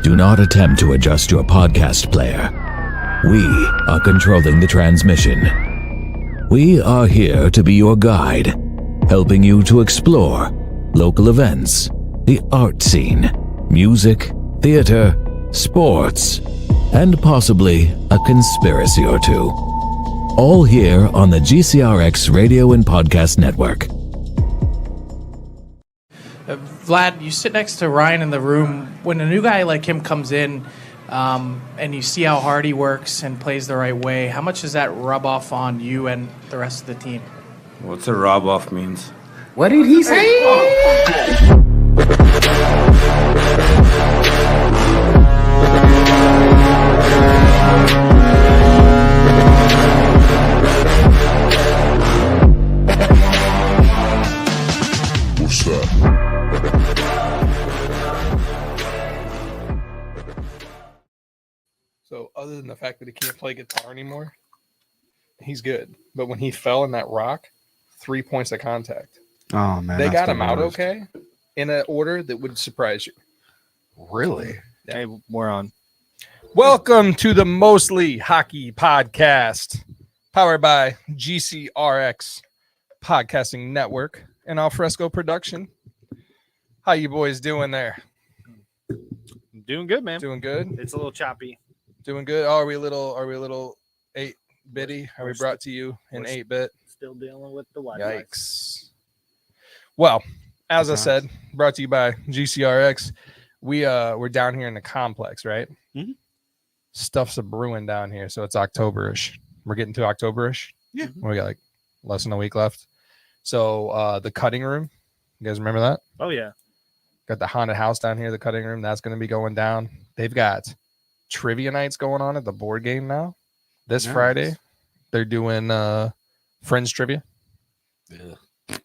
Do not attempt to adjust your podcast player. We are controlling the transmission. We are here to be your guide, helping you to explore local events, the art scene, music, theater, sports, and possibly a conspiracy or two. All here on the GCRX Radio and Podcast Network. Vlad, you sit next to Ryan in the room. When a new guy like him comes in and you see how hard he works and plays the right way, how much does that rub off on you and the rest of the team? What's a rub off means? What did he say? What's that? So other than the fact that he can't play guitar anymore, he's good. But when he fell in that rock, 3 points of contact. Oh, man. They that's got the him out worst. okay in an order that would surprise you. Really? Hey, we're on. Welcome to the Mostly Hockey Podcast, powered by GCRX Podcasting Network and Alfresco Production. How you boys doing there? Doing good, man. Doing good? It's a little choppy. Doing good. Oh, are we a little 8-bitty? Are we brought to you in 8-bit? Still dealing with the Wi-Fi. Yikes. Well, as I said, brought to you by GCRX. We're down here in the complex, right? Mhm. Stuff's a brewing down here, so it's October-ish. We're getting to October-ish. Yeah. We got like less than a week left. So the cutting room, you guys remember that? Oh, yeah. Got the haunted house down here, the cutting room. That's going to be going down. They've got trivia nights going on at the board game now. This Nice. Friday, they're doing Friends trivia.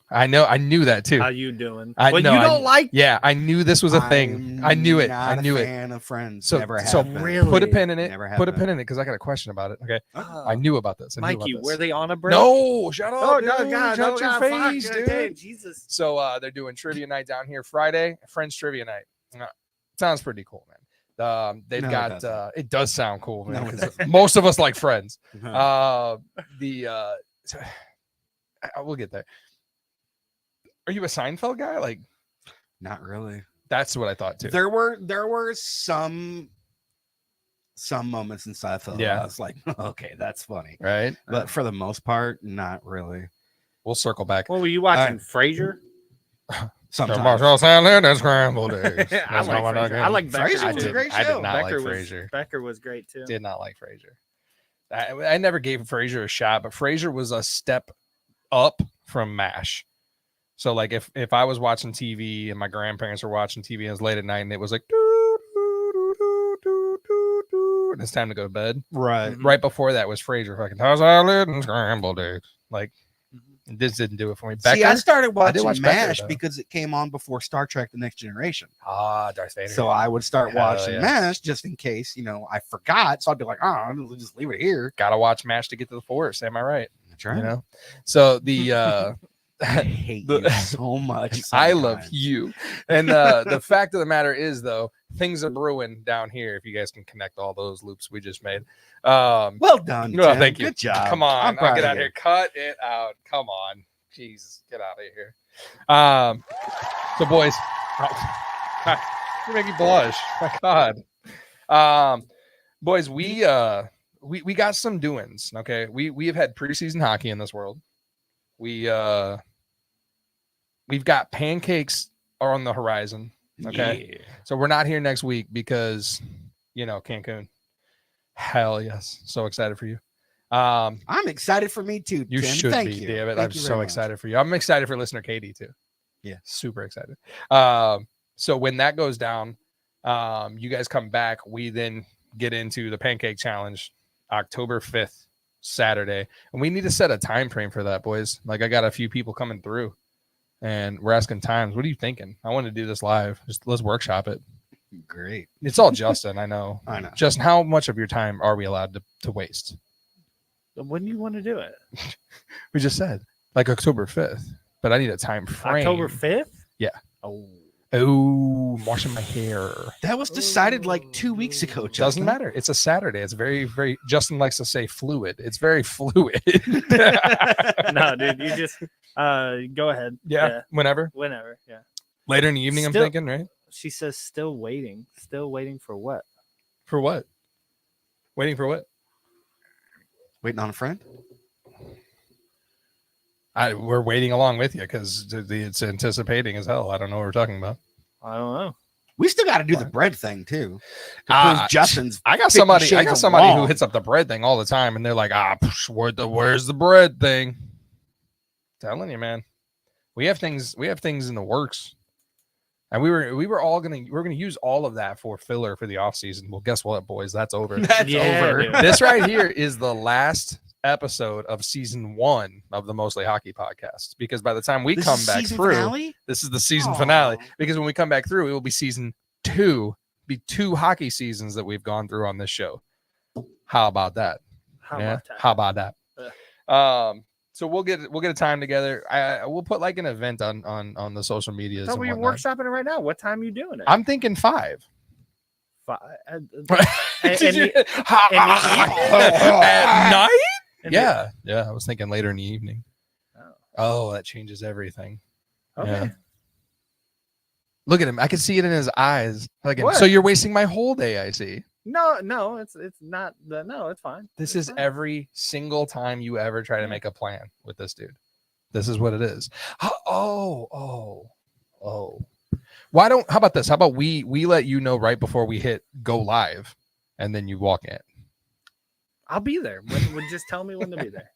I knew that too. How you doing? I Well, know, you don't like Yeah, I knew this was a thing. I knew it. Not I knew a it. fan of Friends. So, Never have so been. Really? put a pin in it. Never have Put a been. pin in it because I got a question about it. Okay, Oh. I knew about this. I knew Mikey, about were this. they on a break? No, shut up. Oh, dude. no, God. Shut No, your God, face, fuck. dude. Dang, Jesus. So they're doing trivia night down here Friday. Friends trivia night. Sounds pretty cool, man. They've No, it got doesn't. it does sound cool, man. No, it 'cause doesn't. most of us like Friends. Uh-huh. We'll get there. Are you a Seinfeld guy? Like, Not really. that's what I thought too. There were some moments in Seinfeld. Yeah. Yeah, I was like, okay, that's funny. Right? But for the most part, not really. We'll circle back. What were you watching? Frasier? Sometimes. Salad and scrambled eggs. I like Frasier. I like Becker. Frasier was too. a great I show. did not Becker like was, Frasier. Becker was great too. Did not like Frasier. I never gave Frasier a shot, but Frasier was a step up from MASH. So like if I was watching TV and my grandparents were watching TV and it was late at night and it was like doo, doo, doo, doo, doo, doo, doo, and it's time to go to bed. Right. Right before that was Frasier fucking tossed salad and scrambled eggs. Like this didn't do it for me. See, I started did watching watch Becker, MASH though. because it came on before Star Trek: The Next Generation. Darth Vader. So I would start Hell watching yeah. MASH just in case, I forgot. So I'd be like, oh, I'll just leave it here. Gotta watch MASH to get to the Force. Am I right? That's right. You know. So the I hate The- you so much. I love sometimes. you. And the fact of the matter is, though, things are brewing down here. If you guys can connect all those loops we just made. Well done. No, Tim. thank you. Good job. Come on, I'm proud get of out you. here. Cut it out. Come on. Jesus, get out of here. So boys, God, you make me blush. My God. Boys, we got some doings. Okay, we have had preseason hockey in this world. We've got pancakes are on the horizon. Okay, Yeah. so we're not here next week because Cancun. Hell yes, so excited for you. I'm excited for me too. You Tim. should Thank be, you. damn it. Thank I'm you so very much. excited for you. I'm excited for listener Katie too. Yeah. Super excited. So when that goes down, you guys come back. We then get into the pancake challenge October 5th, Saturday. And we need to set a time frame for that, boys. Like I got a few people coming through and we're asking times. What are you thinking? I want to do this live. Just let's workshop it. Great. It's all Justin, I know. I know. Justin, how much of your time are we allowed to waste? When do you want to do it? We just said like October 5th. but I need a time frame. October 5th? Yeah. Oh. Oh, washing my hair. That was decided like 2 weeks ago. Doesn't Justin. matter. It's a Saturday. It's very, very. Justin likes to say fluid. It's very fluid. No, dude, you just go ahead. Yeah, whenever. Whenever. Yeah. Later in the evening, Still- I'm thinking, right? She says still waiting. Still waiting for what? For what? Waiting for what? Waiting on a friend. We're waiting along with you because it's anticipating as hell. I don't know what we're talking about. I don't know. We still got to do the bread thing too. To Ah, prove Justin's. I got 50 somebody. I shades got of somebody who wrong. hits up the bread thing all the time, and they're like, where's the bread thing? Telling you, man, we have things in the works, and we're gonna use all of that for filler for the off season. Well, guess what, boys? That's over. That's Yeah, over. dude. This right here is the last episode of season 1 of the Mostly Hockey podcast, because by the time we This come is back season through, finale? this is the season Aw. finale. Because when we come back through, it will be season 2, be 2 hockey seasons that we've gone through on this show. How about that? How Yeah? about that? How about that? So we'll get a time together. We'll put like an event on the social medias. I thought and we were whatnot. workshopping it right now. What time are you doing it? I'm thinking 5. And Did you- the- At night? and Yeah. I was thinking later in the evening. Oh. Oh, that changes everything. Okay. Yeah. Look at him. I can see it in his eyes. Like, What? so you're wasting my whole day, I see. No, it's not the no, it's fine. This It's is fine. every single time you ever try to make a plan with this dude. This is what it is. Oh. How about this? How about we let you know right before we hit go live, and then you walk in. I'll be there. Just tell me when to be there.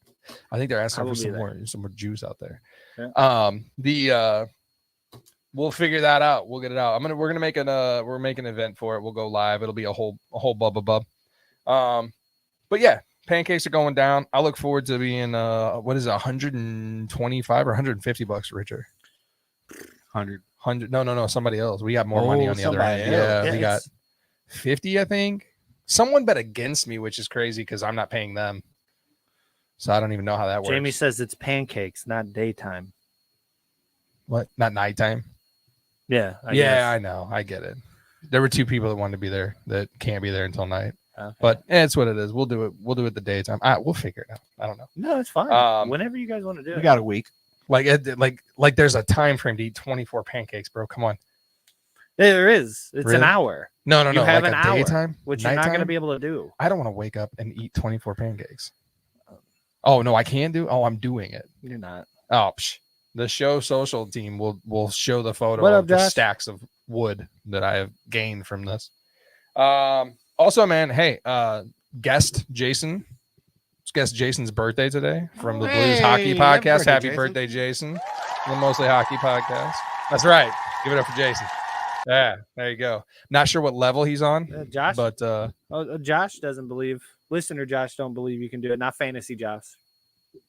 I think they're asking I will for be some more juice out there. Yeah. We'll figure that out. We'll get it out. We're gonna make we're making an event for it. We'll go live. It'll be a whole bub. But yeah, pancakes are going down. I look forward to being what is it, 125 or 150 bucks richer. 100. No, somebody else. We got more money on the other somebody end. else. Yeah, Yeah, we got it's- 50, I think. Someone bet against me, which is crazy because I'm not paying them. So I don't even know how that works. Jamie says it's pancakes, not daytime. What? Not nighttime? Yeah. I know. I get it. There were 2 people that wanted to be there that can't be there until night. Okay. But it's what it is. We'll do it. We'll do it the daytime. We'll figure it out. I don't know. No, it's fine. Whenever you guys want to do We it. got a week. Like there's a time frame to eat 24 pancakes, bro. Come on. There is. It's Really? an hour, No. You have like an a hour, daytime, which you're not going to nighttime? be able to do. I don't want to wake up and eat 24 pancakes. Oh no, I can do. Oh, I'm doing it. You're not. Oh, the show social team will show the photo What of up, the Josh? stacks of wood that I have gained from this. Also, man, hey, guest Jason. It's guest Jason's birthday today from the Blues Hockey Hey, Podcast. happy Happy birthday, birthday, Jason. The Mostly Hockey Podcast. That's right. Give it up for Jason. Yeah, there you go. Not sure what level he's on, Josh? but Josh doesn't believe. Listener Josh don't believe you can do it. Not fantasy Josh.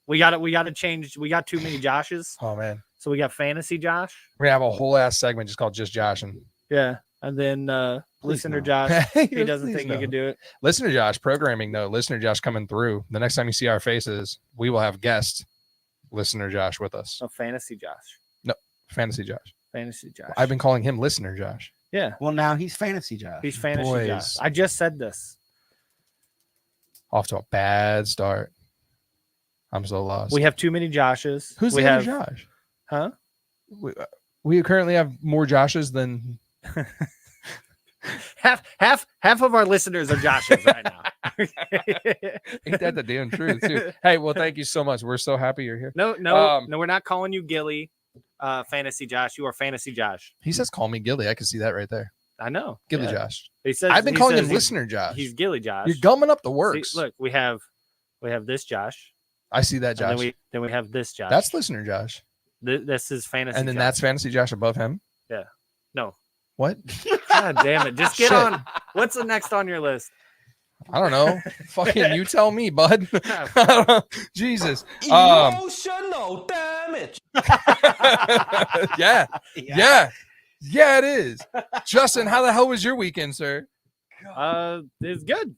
We got to change. We got too many Joshes. oh man, So we got fantasy Josh. we're gonna have a whole ass segment just called Just Josh and Yeah. And then listener no. Josh. He doesn't Please think no. he can do it. Listener Josh programming though. Listener Josh coming through. The next time you see our faces, we will have guest Listener Josh with us. So fantasy Josh. Fantasy Josh. Fantasy Josh. I've been calling him Listener Josh. Yeah. Well, now he's fantasy Josh. He's fantasy Boys. Josh. I just said this. Off to a bad start. I'm so lost. We have too many Joshes. Who's we the have, other Josh? Huh? We currently have more Joshes than Half of our listeners are Joshes right now. ain't that the damn truth too. Hey, well, thank you so much. We're so happy you're here. No, we're not calling you Gilly, fantasy Josh. You are fantasy Josh. He says call me Gilly. I can see that right there. I know. Gilly Yeah. Josh. He says I've been he calling says him he's- Listener Josh. He's Gilly Josh. You're gumming up the See, works. look, we have this Josh. I see that Josh. And then we have this Josh. That's Listener Josh. This is fantasy. And then Josh. that's Fantasy Josh above him. no. What? God damn it! Just get Shit. on. What's the next on your list? I don't know. Fucking you tell me, bud. Jesus. Emotional damage. Yeah. It is. Justin, how the hell was your weekend, sir? It's good.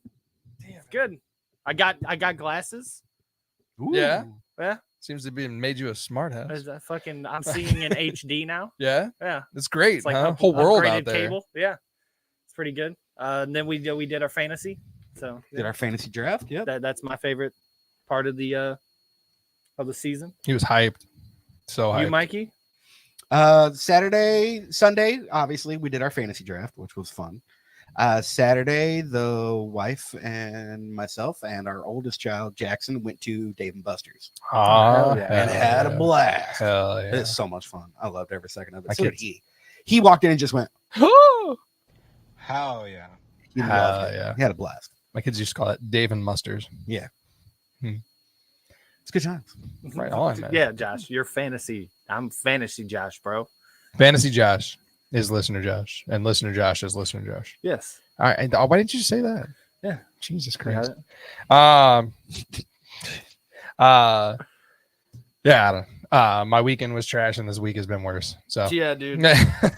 It's good. I got glasses. Yeah. Yeah. Seems to be made you a smart house. Is that fucking? I'm seeing in HD now. Yeah, Yeah, it's great. it's like Huh? Whole world out upgraded there. cable. Yeah, it's pretty good. And then we did our fantasy. So Did our fantasy draft? Yep. that's my favorite part of the season. He was hyped. So hyped. You, Mikey? Saturday, Sunday, obviously, we did our fantasy draft, which was fun. Saturday, the wife and myself and our oldest child, Jackson, went to Dave and Buster's Oh, and had a blast. Hell yeah. It's so much fun. I loved every second of it. My So did kids- he. He walked in and just went, Oh, Hell yeah. he Hell loved it. yeah. He had a blast. my kids used to call it Dave and Musters. It's good times. Right on, man. Yeah, Josh, you're fantasy. I'm fantasy Josh, bro. Fantasy Josh is listener Josh, and listener Josh is listener Josh. Yes. All right. And, why didn't you say that? Yeah. Jesus You got Christ. it? Yeah. I don't, my weekend was trash, and this week has been worse. So, Yeah, dude.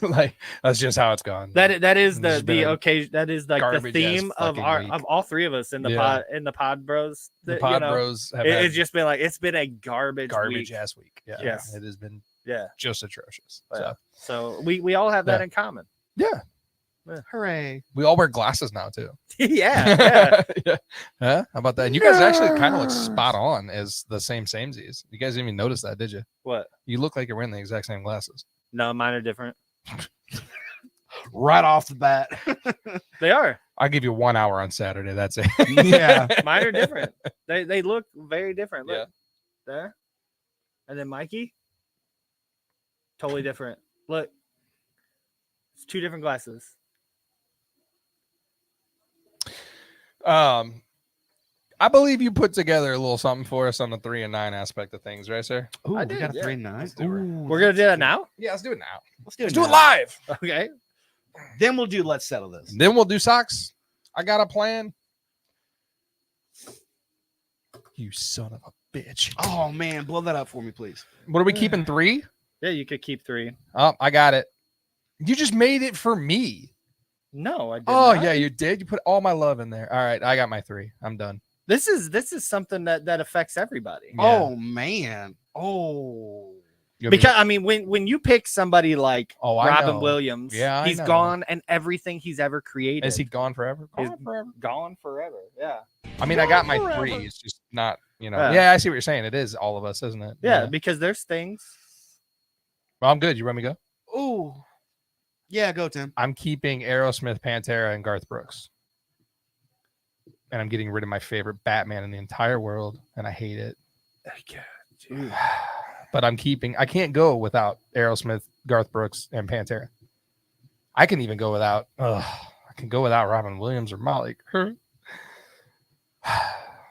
like, that's just how it's gone. That is It's the been a occasion. That is like the garbage-ass theme of fucking week. all three of us in the Yeah. pod bros. the that, Pod you know, Bros have it's had just been like it's been a garbage garbage week. ass week. Yeah. Yes. It has been Yeah. just atrocious. Yeah. So we all have that in common. Yeah. Hooray. We all wear glasses now, too. yeah. Yeah. Huh? How about that? And you guys actually kind of look spot on as the same samesies. You guys didn't even notice that, did you? What? You look like you're wearing the exact same glasses. No, mine are different. Right off the bat. They are. I'll give you 1 hour on Saturday. That's it. Yeah. Mine are different. They look very different. Look Yeah. there. And then Mikey, totally different. Look, it's two different glasses. I believe you put together a little something for us on the 3 and 9 aspect of things, right, sir? Ooh, I we did, got a yeah. 3 and 9. We're gonna do that now. Yeah, let's do it now. Let's do it. Let's do it now. live. Okay. Then we'll do Let's Settle This. Then we'll do socks. I got a plan. You son of a bitch. Oh, man. Blow that up for me, please. What are we keeping 3? Yeah, you could keep 3. Oh, I got it. You just made it for me. No, I did Oh, not. yeah, you did. You put all my love in there. All right, I got my 3. I'm done. This is something that affects everybody. Yeah. Oh, man. Oh. You want me Because I mean, when you pick somebody like Oh, I Robin know. Williams, Yeah, I he's know. gone, and everything he's ever to- created is he gone forever? is Gone forever. gone forever. Yeah. I mean, I got my 3. It's just not, Yeah. Yeah, I see what you're saying. It is all of us, isn't it? Yeah, because there's things. Well, I'm good. You want me to go? Oh. Yeah, go, Tim. I'm keeping Aerosmith, Pantera, and Garth Brooks. And I'm getting rid of my favorite Batman in the entire world, and I hate it. But I can't go without Aerosmith, Garth Brooks, and Pantera. I can even go without, I can go without Robin Williams or Molly.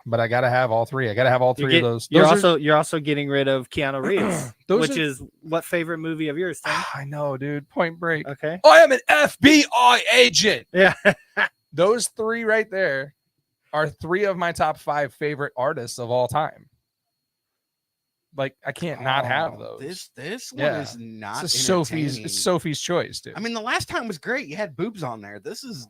But I got to have all 3. I got to have all 3 of those. You're also getting rid of Keanu Reeves, Those which are- is what favorite movie of yours, Tim? I know, dude. Point Break. Okay. I am an FBI agent. Yeah. Those 3 right there are 3 of my top 5 favorite artists of all time. Like, I can't not have Oh, those. This one Yeah. is not It's Sophie's. entertaining. It's Sophie's choice, dude. I mean, the last time was great. You had boobs on there. This is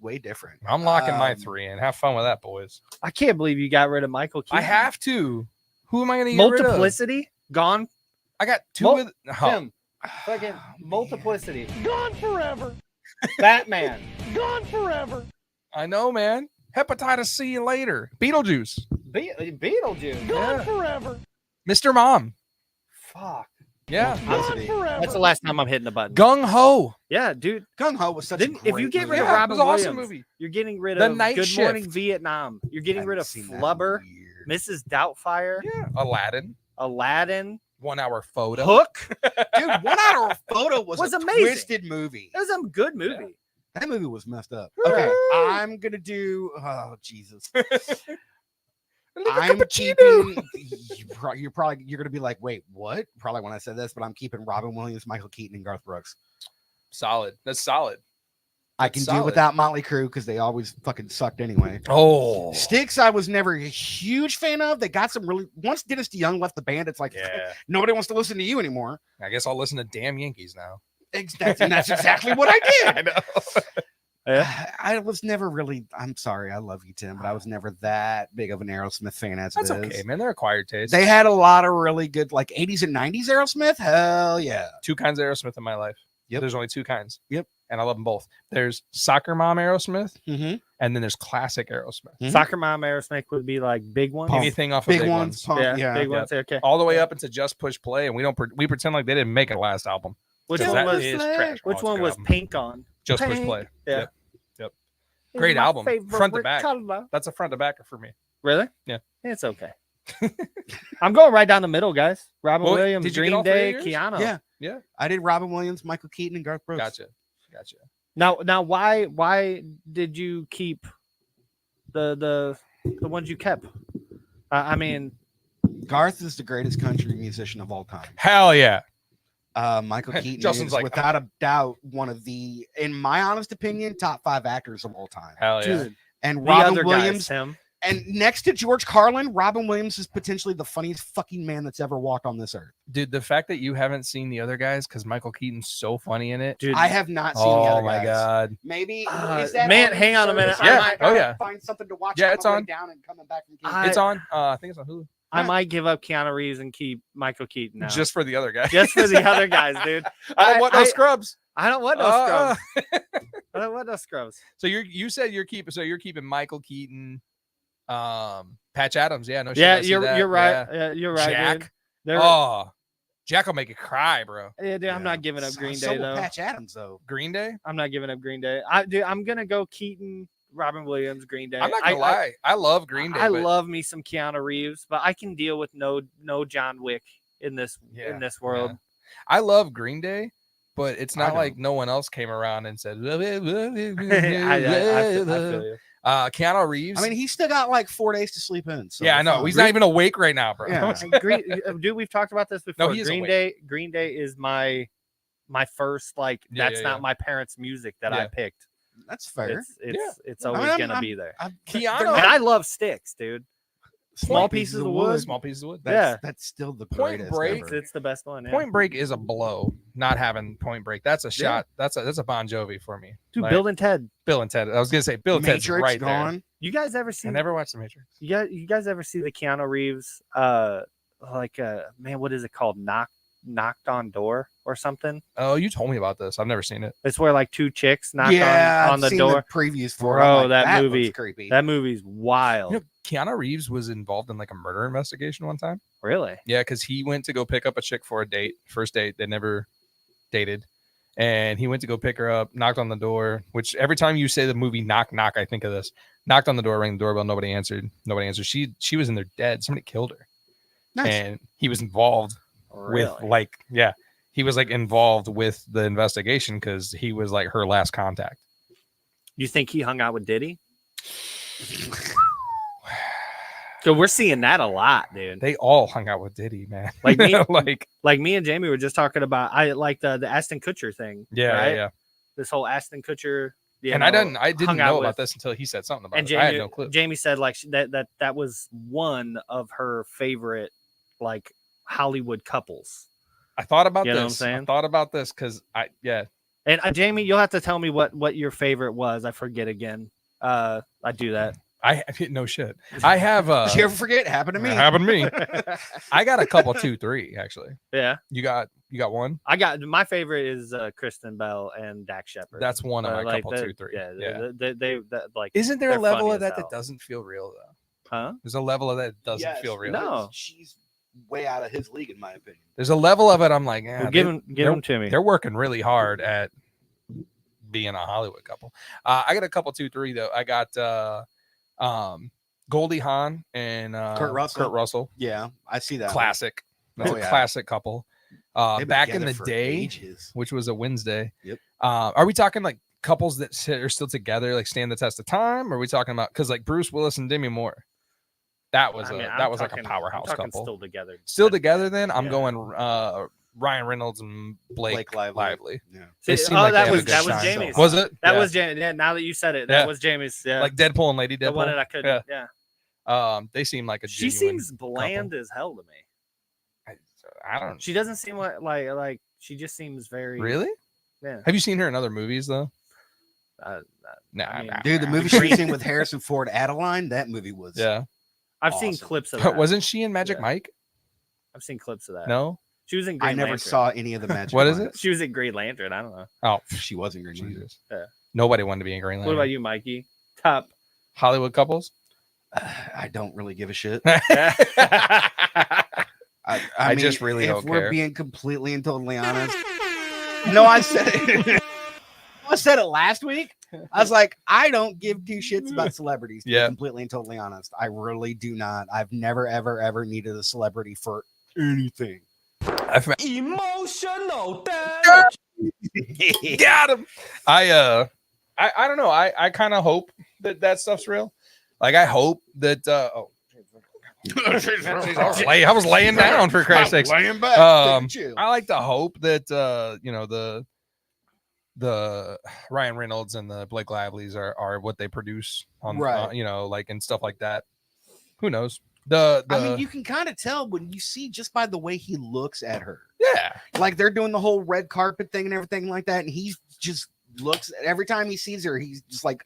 way different. I'm locking my Um, 3 in. Have fun with that, boys. I can't believe you got rid of Michael Keaton. I have to. Who am I going to get rid of? Multiplicity gone. I got 2 Mul- of. Oh, Tim, fucking Multiplicity gone forever. Batman gone forever. I know, man. Hepatitis C later. Beetlejuice. Beetlejuice gone forever. Mr. Mom. Fuck. Yeah. That's the last time I'm hitting the button. Gung Ho. Yeah, dude. Gung Ho was such Didn't- a if you great get rid movie. of Yeah, Robin it was an awesome Williams, movie. you're getting rid The of Night Good Morning Shift. Vietnam. You're getting rid of Haven't seen that in Flubber, years. Mrs. Doubtfire, Yeah. Aladdin. Aladdin, 1 hour photo. Hook. Dude, 1 Hour Photo was Was a amazing. twisted movie. It was a good movie. That movie was messed up. Okay, I'm gonna do. Oh Jesus! I'm keeping. You're gonna be like, wait, what? Probably when I said this, but I'm keeping Robin Williams, Michael Keaton, and Garth Brooks. Solid. That's solid. I can do solid. without Motley Crue because they always fucking sucked anyway. Oh. Styx, I was never a huge fan of. They got some really. Once Dennis DeYoung left the band, it's like Yeah. nobody wants to listen to you anymore. I guess I'll listen to Damn Yankees now. And that's exactly what I did. know. I was never really. I'm sorry, I love you, Tim, but I was never that big of an Aerosmith fan as That's it is. okay, man. They're acquired taste. They had a lot of really good, like 80s and 90s Aerosmith. Hell yeah. Two kinds of Aerosmith in my life. Yep. There's only two kinds. Yep. And I love them both. There's Soccer Mom Aerosmith, Mm-hmm. and then there's classic Aerosmith. Mhm. Soccer Mom Aerosmith would be like big ones. Anything off of Big ones, punk, Yeah, big ones. Okay. all the way up into Just Push Play, and we pretend like they didn't make a last album. Which Because one that was is trash. which Oh, it's a one good was album. Pink on? Just Push Pink. Play? Yeah. Yep. Yep. It's Great my album, favorite front to back. color. That's a front to backer for me. Really? Yeah. It's okay. I'm going right down the middle, guys. Robin Well, Williams, did you get Green all three Day, of yours? Keanu. Yeah. Yeah. I did Robin Williams, Michael Keaton, and Garth Brooks. Gotcha. Now, why did you keep the ones you kept? I mean, Garth is the greatest country musician of all time. Hell yeah. Michael Keaton Justin's is like, without a doubt one of the, in my honest opinion, top 5 actors of all time. Hell yeah. dude, And the Robin other Williams, guys, Tim. and next to George Carlin, Robin Williams is potentially the funniest fucking man that's ever walked on this earth. Dude, the fact that you haven't seen the other guys because Michael Keaton's so funny in it. Dude, I have not seen the Oh other my guys. god. Maybe Uh, is that man, on hang on a minute. service? Yeah. I might Oh, yeah. find something to watch. Yeah, on it's my way on. down and coming back from I- It's on. I think it's on Hulu. I might give up Keanu Reeves and keep Michael Keaton now. Just for the other guy. Just for the other guys, dude. I don't want no I- scrubs. I don't want no Uh, scrubs. I don't want no scrubs. So you said you're keeping Michael Keaton, Patch Adams. Yeah, no shit. Yeah, I see you're that. right. Yeah. You're right. Jack. Dude. They're- Oh, Jack will make you cry, bro. yeah, dude, I'm not giving up Green Day though. Patch Adams though. Green Day. I'm not giving up Green Day. I'm gonna go Keaton, Robin Williams, Green Day. I'm not gonna lie. I love Green Day. I but love me some Keanu Reeves, but I can deal with no John Wick in this Yeah, world. I love Green Day, but it's I not don't. like no one else came around and said. I feel you. Keanu Reeves. I mean, he's still got like 4 days to sleep in. So yeah, I it's know. not He's really- not even awake right now, bro. Yeah. Dude, we've talked about this before. he is Green awake. Day. Green Day is my first like. Yeah, that's yeah, not yeah. my parents' music that I Yeah. picked. That's fair. It's I mean, always gonna I'm- be there. Keanu- they're And not- I love Sticks, dude. Small pieces of wood. Small pieces of wood. Yeah. That's still the Point greatest Break. ever. It's the best one. Yeah. Point Break is a blow. Not having Point Break. That's a shot. That's a Bon Jovi for me. Dude, Like, Bill and Ted. Bill and Ted. I was gonna say Bill and Ted's Matrix right there. gone. You guys ever see? I never watched The Matrix. You guys ever see the Keanu Reeves? Man, what is it called? Knocked on Door or something? Oh, you told me about this. I've never seen it. It's where like two chicks knock Yeah, on I've the seen door. previews for it. Bro, I'm like, that looks movie- creepy. That movie's wild. You know, Keanu Reeves was involved in like a murder investigation one time. Really? Yeah, because he went to go pick up a chick for a date, first date. They never dated. And he went to go pick her up, knocked on the door, which every time you say the movie Knock Knock, I think of this. Knocked on the door, rang the doorbell, nobody answered. Nobody answered. She was in there dead. Somebody killed her. Nice. And he was involved with Really? he was like involved with the investigation because he was like her last contact. You think he hung out with Diddy? So we're seeing that a lot, dude. They all hung out with Diddy, man. Like me- like Like me and Jamie were just talking about. I like the Ashton Kutcher thing. yeah, right? yeah. This whole Ashton Kutcher. you And I know, didn't hung out know about with- this until he said something about And it. Jamie, I had no clue. Jamie said like that was one of her favorite like Hollywood couples. I thought about You know what I'm this. saying? I thought about this because And Jamie, you'll have to tell me what your favorite was. I forget again. I do that. I no shit. I have Did you ever forget? It happened to me. it happened to me. I got a couple 2, 3 actually. Yeah, You got one? I got my favorite is Kristen Bell and Dax Shepard. That's one of my Like couple the- 2, 3. Yeah, Yeah. they like. Isn't there a they're level funny of as that hell. that doesn't feel real though? Huh? There's a level of that that doesn't Yes, feel real. No. She's way out of his league, in my opinion. There's a level of it. I'm like, Well, yeah, give they're- them to me. They're working really hard at being a Hollywood couple. I got a couple 2, 3 though. I got Goldie Hawn and Kurt Russell. Kurt Russell. Yeah, I see that. one. Classic. That's Oh, a yeah. classic couple. They've been Back in together the for day, ages. which was a Wednesday. Yep. Are we talking like couples that are still together, like stand the test of time? Or are we talking about because like Bruce Willis and Demi Moore? That was I mean, that was like a I'm powerhouse talking couple. Still together. Still together then? I'm Yeah. going Ryan Reynolds and Blake Lively. Yeah. They See, seem like they that have a was good that was shine. Jamie's. Was it? That Yeah. was Jamie. Yeah, now that you said it, Yeah. that was Jamie's. Yeah, like Deadpool and Lady the one that Deadpool. I couldn't. Yeah, They seem like a she genuine seems bland as hell to me. I don't She doesn't seem like she just seems very really. Yeah. Have you seen her in other movies though? I mean, Dude, the movie she was in with Harrison Ford, Adeline, that movie was Yeah. I've seen awesome. clips of that. Wasn't she in Magic Yeah. Mike? I've seen clips of that. No. She was in Green I never Lantern. saw any of the Magic. What is Mike. She was in Green Lantern. I don't know. Oh, She was in Green Lantern. Jesus. Yeah. Nobody wanted to be in Green What Lantern. about you, Mikey? Top. Hollywood couples? I don't really give a shit. I I mean, just really if don't we're care. being completely and totally honest. No, I said it. I said it last week. I was like, I don't give two shits about celebrities. To Yeah. be completely and totally honest. I really do not. I've never, ever, ever needed a celebrity for anything. Emotional damage. Got him. I don't know. I kind of hope that stuff's real. Like I hope that I was laying down for Christ's sakes. Laying back. Chill. I like to hope that the Ryan Reynolds and the Blake Lively's are what they produce on Right. like and stuff like that. Who knows? The I mean, you can kind of tell when you see just by the way he looks at her. yeah. Like they're doing the whole red carpet thing and everything like that, and he just looks every time he sees her, he's just like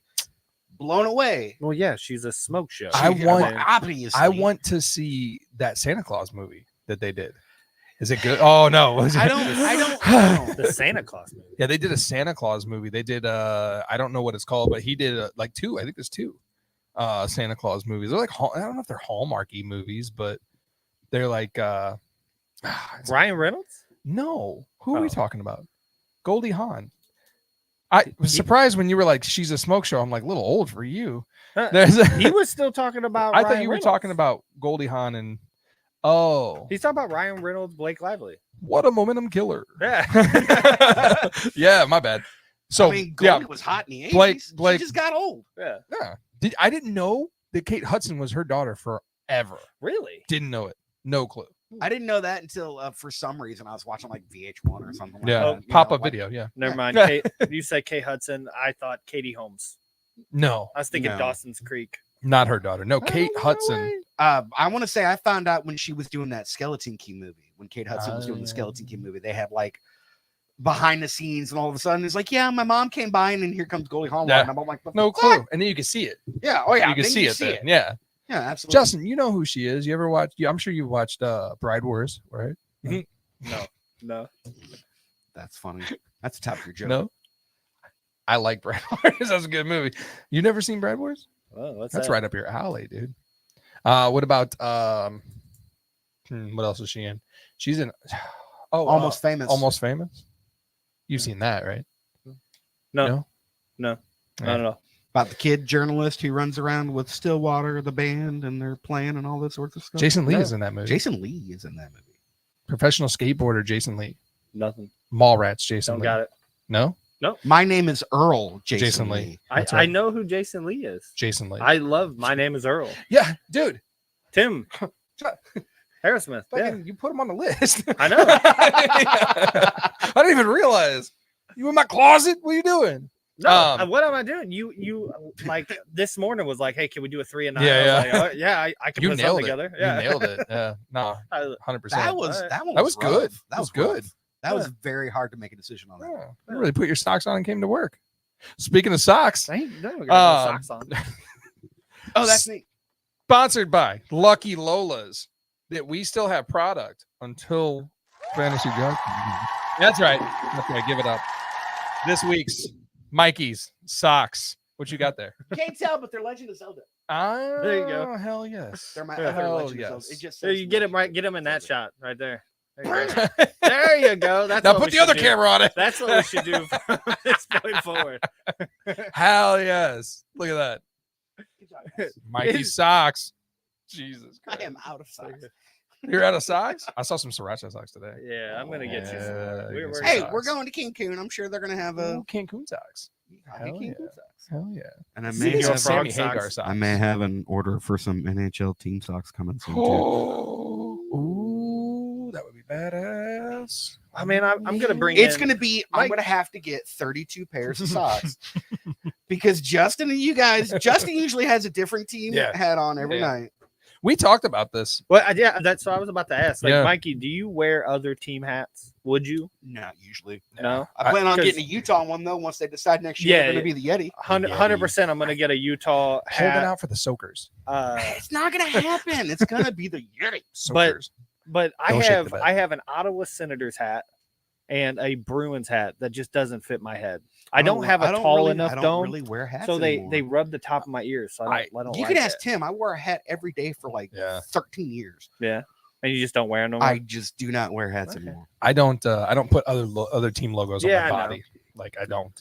blown away. Well, yeah, she's a smoke show. I want- obviously. I want to see that Santa Claus movie that they did. Is it good? Oh no. I don't. the Santa Claus movie. Yeah, they did a Santa Claus movie. They did I don't know what it's called, but he did like two. I think there's two Santa Claus movies. They're like I don't know if they're Hallmarky movies, but they're like Ryan Reynolds? no. Who are we Oh. talking about? Goldie Hawn. I was surprised when you were like, she's a smoke show. I'm like, a little old for you. There's He was still talking about I thought Ryan you were Reynolds. talking about Goldie Hawn and He's talking about Ryan Reynolds, Blake Lively. what a momentum killer. Yeah. Yeah, my bad. So I mean, yeah, Goldie was hot in the 80s. Blake- She just got old. Yeah. yeah. I didn't know that Kate Hudson was her daughter forever. Really? Didn't know it. No clue. I didn't know that until for some reason I was watching like VH1 or something. Like Yeah, that, you pop know, up like- video. Yeah. Never mind. Kate, you said Kate Hudson. I thought Katie Holmes. No, I was thinking No. Dawson's Creek. not her daughter. No, Kate Hudson. I want to say I found out when she was doing that Skeleton Key movie. When Kate Hudson was doing the Skeleton Key movie, they had like behind the scenes, and all of a sudden it's like, yeah, my mom came by, and then here comes Goldie Hawn. Yeah. And I'm like, No "What?" clue. And then you can see it. Yeah. Oh yeah. you can then see it then. Yeah. Yeah. Absolutely. Justin, you know who she is. You ever watched? Yeah, I'm sure you watched Bride Wars, right? No. That's funny. That's the top of your joke. No. I like Bride Wars. That's a good movie. You never seen Bride Wars? Oh, what's That's that? right up your alley, dude. What about what else is she in? She's in Almost Famous. Almost Famous. You've seen that, right? No. No? I don't know. About the kid journalist who runs around with Stillwater, the band, and they're playing and all this sorts of stuff. Jason Lee No. is in that movie. Jason Lee is in that movie. Professional skateboarder Jason Lee. Nothing. Mallrats Jason Don't Lee. got it. No? My name is Earl Jason, Jason Lee. Lee. That's I right. know who Jason Lee is. Jason Lee. I love My Name is Earl. Yeah, dude. Tim. Harrismith. Yeah. Fucking, you put him on the list. I know. I didn't even realize. You in my closet? What are you doing? No, what am I doing? You like this morning was like, hey, can we do a 3 and 9? Yeah, I was yeah. like, oh, yeah, I can You put nailed something it. together. Yeah, You nailed it. Yeah. No, I- 100%. That was Alright. that one. That was rough. good. That was good. rough. That was very hard to make a decision on that. Yeah. You really put your socks on and came to work. Speaking of socks, I ain't no, got no socks on. Oh, that's neat. sponsored by Lucky Lola's, that we still have product until Fantasy Junk. That's right. Okay, give it up. This week's Mikey's socks. What you got there? Can't tell, but they're Legend of Zelda. Ah, There you go. Hell yes. They're my Yeah. other Hell Legend of yes. Zelda. It just There, says you get him Legend right. of Get him in that Zelda. shot right there. There you go. There you go. That's Now what put we the should other do. camera on it. That's what we should do from this point forward. Hell yes. Look at that. Good job, guys. Mikey's socks. Jesus I Christ. am out of socks. You're out of socks? I saw some Sriracha socks today. Yeah, I'm gonna get you some. Yeah, We're, get we're some Hey, socks. we're going to Cancun. I'm sure they're going to have a Ooh, Cancun socks. Hell Cancun yeah. socks. Hell yeah. And I See may your have, frog Sammy Hagar socks. socks. I may have an order for some NHL team socks coming soon too. Ooh, that would be badass. I mean, I'm gonna bring. It's in, going to be. I'm Mike- going to have to get 32 pairs of socks because Justin and you guys. Justin usually has a different team Yeah. hat on every Yeah. night. We talked about this. Well, yeah, that's what I was about to ask. Like, Yeah. Mikey, do you wear other team hats? Would you? Not usually. No. I plan on 'cause- getting a Utah one though. Once they decide next year, Yeah, they're going to be the Yeti. 100%. I'm gonna get a Utah Holding hat. out for the Soakers. It's not going to happen. It's going to be the Yeti. Soakers. But I Don't shake the bed. have an Ottawa Senators hat and a Bruins hat that just doesn't fit my head. I don't have a tall enough I don't dome, really wear hats so they anymore. rub the top of my ears. So I don't You like can ask it. Tim. I wore a hat every day for like Yeah. 13 years. Yeah, and you just don't wear them no more. I just do not wear hats Okay. anymore. I don't put other team logos Yeah, on I my know. body. Like I don't.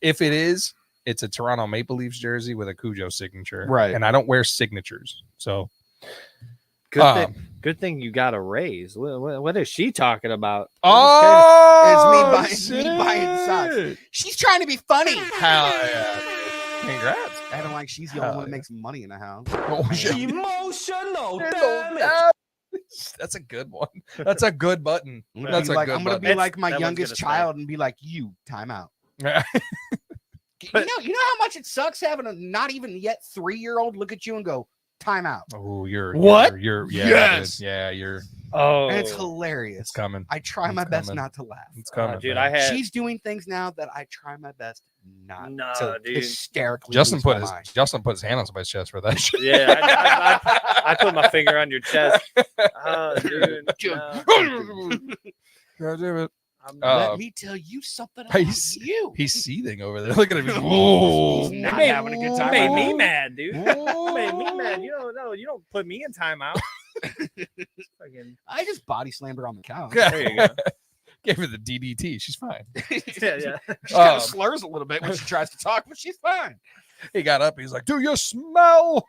If it is, it's a Toronto Maple Leafs jersey with a Cujo signature. Right. And I don't wear signatures. So Good thing you got a raise. What is she talking about? oh, It's me buying socks. She's trying to be funny. Hell yeah. Congrats. I don't like she's the only one that makes money in the house. Oh, shit. Emotional That's a good one. That's a good button. I'm That's a like, good I'm gonna button. be like my That one's youngest gonna child and be like, you time out. Yeah. You know how much it sucks having a not even yet 3-year-old look at you and go, time out. Oh, you're What? You're Yes. dude. Yeah, you're Oh, And it's hilarious. it's coming. I try It's my best coming. not to laugh. It's coming. dude, man. I had She's doing things now that I try my best not No, to dude. hysterically. Justin lose put my his mind. hand on somebody's chest for that shit. yeah. I put my finger on your chest. Oh, dude. No. God damn it. Let me tell you something about he's- you. He's seething over there. Look at him. He's, whoa. He's not Made- having a good time. Made at me all. mad, dude. Made me mad. You don't put me in timeout. Fucking- I just body slammed her on the couch. There you go. Gave her the DDT. She's fine. Yeah. She kind Um, of slurs a little bit when she tries to talk, but she's fine. He got up. He's like, "Do you smell?"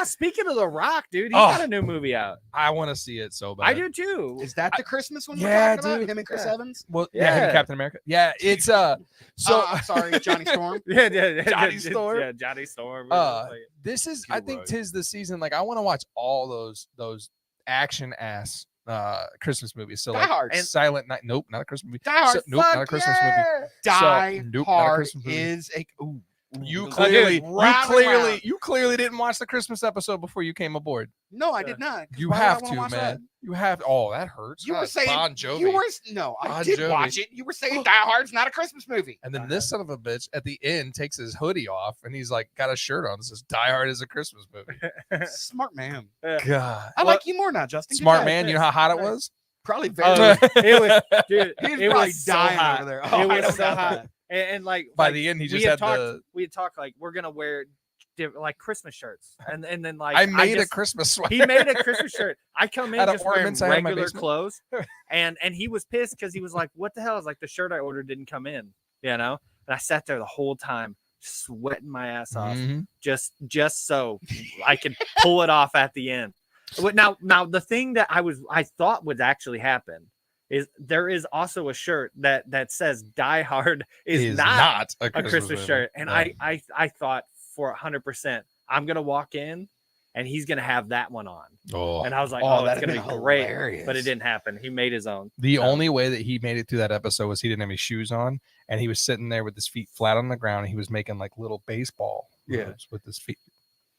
Speaking of The Rock, dude, he's Oh. got a new movie out. I want to see it so bad. I do too. Is that the Christmas one we're Yeah, talking about? dude. Him and Chris Yeah. Evans? Well, yeah, him, Yeah. Captain America. Yeah, it's So I'm sorry, Johnny Storm. Yeah, Johnny Storm? Yeah, Johnny Storm. this is You're I think right. tis the season. Like I want to watch all those action ass Christmas movies. So Die like Hard. Silent Night. Nope, not a Christmas movie. Die Hard. Nope, not a fuck Christmas yeah. movie. Die nope, not a Hard Christmas movie. is a. Ooh, You Dude, clearly, round and round. you clearly didn't watch the Christmas episode before you came aboard. No, I did not. You Why would I have wanna to, watch man. that? You have. Oh, that hurts. You were God, saying Bon Jovi. You were no, I Bon did Jovi. watch it. You were saying Die Hard's not a Christmas movie. And then this son of a bitch at the end takes his hoodie off and he's like got a shirt on that says Die Hard is a Christmas movie. Smart man. God. I like you more now, Justin. Good Smart job. man, you know how hot it was? Probably very. It was, dude. He's It probably was so dying hot. over there. It I was don't so doubt hot. that. And like By like, the end, he we just had had the. we had talked like we're gonna wear like Christmas shirts, and then like I made a just- Christmas sweater. He made a Christmas shirt. I come in Out of just wearing ornaments I had in my regular basement. clothes, and he was pissed because he was like, "What the hell?" I was like, "The shirt I ordered didn't come in," you know. And I sat there the whole time, sweating my ass off, Mhm. just so I could pull it off at the end. But now the thing that I thought would actually happen is there is also a shirt that says Die Hard is not a a Christmas movie. shirt. And No. I thought for 100%, I'm gonna walk in and he's gonna have that one on. Oh. And I was like, Oh, oh, it's that'd gonna have be been great. hilarious. But it didn't happen. He made his own. The So- only way that he made it through that episode was he didn't have any shoes on, and he was sitting there with his feet flat on the ground. And he was making like little baseball Yeah. moves with his feet.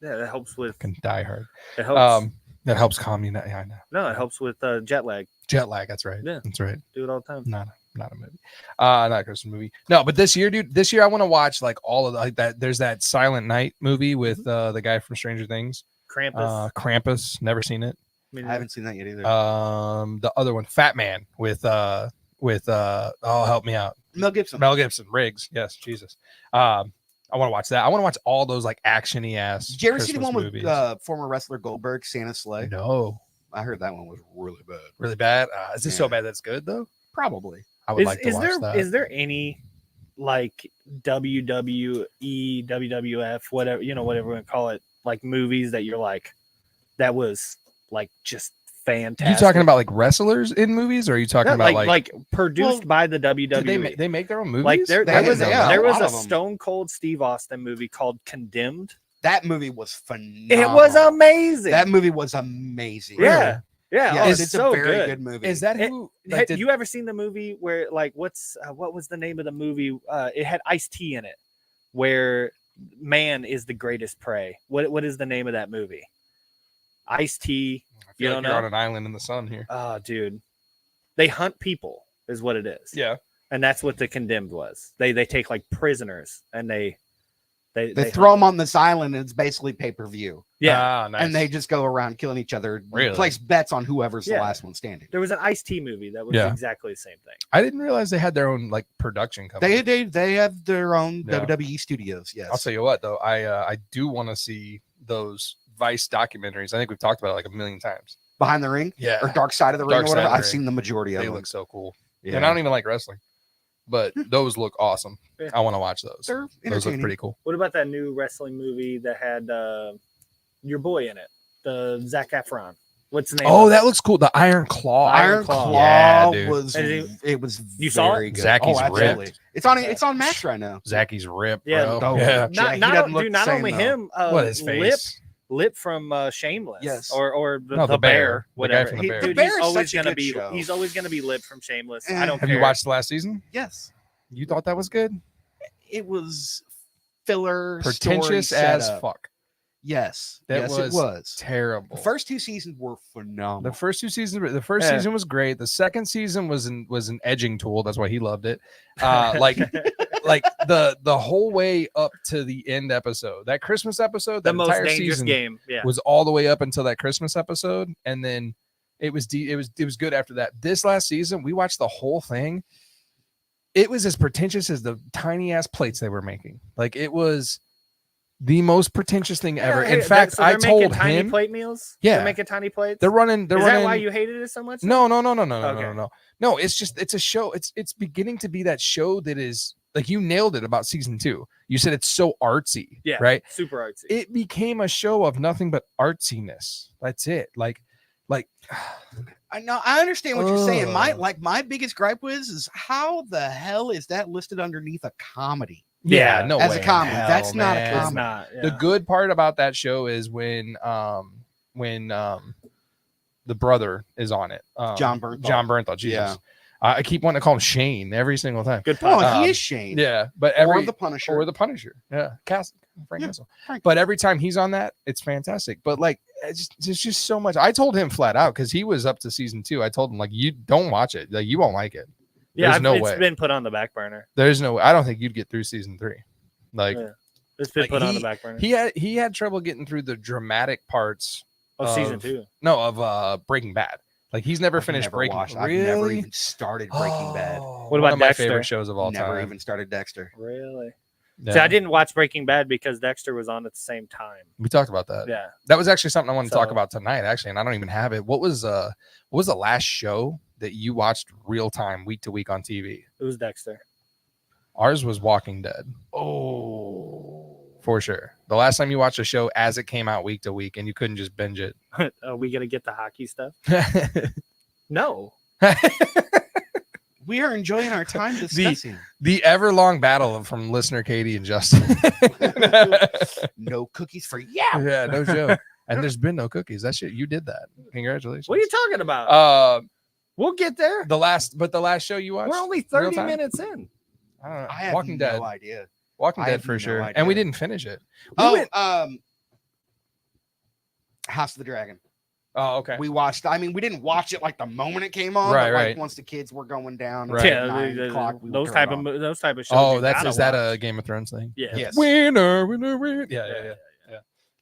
Yeah, that helps with Fucking Die Hard. it helps. That helps calm you. Yeah, I know. No, it helps with jet lag. Jet lag. That's right. Yeah. That's right. Do it all the time. Not a movie. Not a Christmas movie. No, but this year, dude. This year, I want to watch like all of like that. There's that Silent Night movie with the guy from Stranger Things. Krampus. Krampus. Never seen it. I mean, I haven't seen that yet either. The other one, Fat Man, with oh, help me out. Mel Gibson. Mel Gibson, Riggs. Yes, Jesus. I want to watch that. I want to watch all those like actiony ass. Did you ever see the Christmas one movies. with former wrestler Goldberg, Santa's Sleigh? No, I heard that one was really bad. really bad. Is this so Yeah. bad that's good though? Probably. I would like to watch that. Is there any like WWE, WWF, whatever whatever we call it, like movies that you're like that was like just fantastic? you talking about like wrestlers in movies, or are you talking No, about like produced by the WWE? Did they make their own movies? Like there They- was yeah, there a was lot a of 'em. Stone Cold Steve Austin movie called Condemned. That movie was phenomenal. It was amazing. That movie was amazing. yeah, yeah. Yeah, oh, it's it's a so very good. good movie. Is that It- who? Had Like, did, you ever seen the movie where like what was the name of the movie? It had Ice-T in it, where man is the greatest prey. What is the name of that movie? Ice-T. I You feel don't like you're know? on an island in the sun here. Oh, dude. They hunt people is what it is. Yeah. And that's what the Condemned was. They take like prisoners and they throw hunt them on this island and it's basically pay-per-view. Yeah. Ah, nice. And they just go around killing each other, Really? place bets on whoever's the Yeah. last one standing. There was an Ice-T movie that was Yeah. exactly the same thing. I didn't realize they had their own like production company. They have their own Yeah. WWE studios. Yes. I'll tell you what though, I do want to see those Vice documentaries. I think we've talked about it like a million times. Behind the Ring Yeah, or Dark Side of the Ring Dark or Side whatever. of the I've Ring. seen the majority of they them. look so cool. Yeah. And I don't even like wrestling, but those look awesome. Yeah. I want to watch those. They're Those look entertaining. pretty cool. What about that new wrestling movie that had your boy in it? The Zac Efron. What's the name? Oh, of that it? looks cool. The Iron Claw. Iron Claw Yeah, dude. was And it was You saw very it? good. Zacky's absolutely. ripped. It's on Max right now. Zacky's ripped, Yeah. bro. Oh, yeah. Yeah, he Not doesn't look the not same, only though. him. What his face? Lip from Shameless. Yes. Or No, the the bear. bear. The guy Whatever. from the bear. The Dude, Bear he's is always such a gonna good be. show. He's always gonna be Lip from Shameless. Eh. I don't Have care. you watched the last season? Yes. You thought that was good? It was filler, Pretentious story as setup. fuck. Yes. That Yes, was it was. Terrible. The first two seasons were phenomenal. The first two seasons, the first Yeah. season was great. The second season was an edging tool. That's why he loved it. Like the whole way up to the end episode, that Christmas episode, the that most entire dangerous season game. Yeah. was all the way up until that Christmas episode, and then it was good after that. This last season, we watched the whole thing. It was as pretentious as the tiny ass plates they were making. Like it was the most pretentious thing ever. Yeah, In fact, so I they're making told tiny him, plate meals. Yeah. They're making tiny plates. they're running. Is that why you hated it so much? No. Okay. No, it's just it's a show. It's beginning to be that show that is like you nailed it about season 2. You said it's so artsy. Yeah. Right. Super artsy. It became a show of nothing but artsiness. That's it. Like I know. I understand what you're saying. Ugh. My biggest gripe is how the hell is that listed underneath a comedy? yeah, no as a way in comedy. hell, That's not a man. It's comedy. not. Yeah. The good part about that show is when the brother is on it. John Bernthal. John Bernthal. Jesus. Yeah. I keep wanting to call him Shane every single time. Good Well, point. he Um, is Shane. Yeah, but Or the Punisher. or the Punisher. Yeah, Frank Yeah, Castle. Frank. But every time he's on that, it's fantastic. But like, there's just so much. I told him flat out because he was up to season 2. I told him like, you don't watch it. Like, you won't like it. Yeah, There's no it's way. been put on the back burner. There's no way. I don't think you'd get through season 3. Like, Yeah. It's been Like, put on the back burner. he had trouble getting through the dramatic parts. Season of- 2. No, of Breaking Bad. Like he's never I've finished never Breaking. watched- Really? I've never even started Breaking Bad. What One about of my Dexter? favorite shows of all Never time. even started Dexter. Really? Yeah. See, I didn't watch Breaking Bad because Dexter was on at the same time. We talked about that. Yeah. That was actually something I wanted to talk So- about tonight, actually, and I don't even have it. What was the last show that you watched real time, week to week on TV? It was Dexter. Ours was Walking Dead, Oh. for sure. The last time you watched a show as it came out week to week, and you couldn't just binge it. Are we going to get the hockey stuff? No. We are enjoying our time discussing. The ever long battle from listener Katie and Justin. No cookies for you. Yeah, no joke. And there's been no cookies. That shit, you did that. Congratulations. What are you talking about? We'll get there. The last show you watched? We're only real 30 time? minutes in. I don't know. I have Walking no Dead. idea. Walking I Dead have for no sure. idea. And we didn't finish it. House of the Dragon. Oh, okay. We watched. I mean, we didn't watch it like the moment it came on. Right, but, like, right. once the kids were going down, Right. Yeah, 9 o'clock, we would those turn type it of on. those type of shows. Oh, you that's gotta is that watch. a Game of Thrones thing? Yeah. Yes. Winner. Yeah.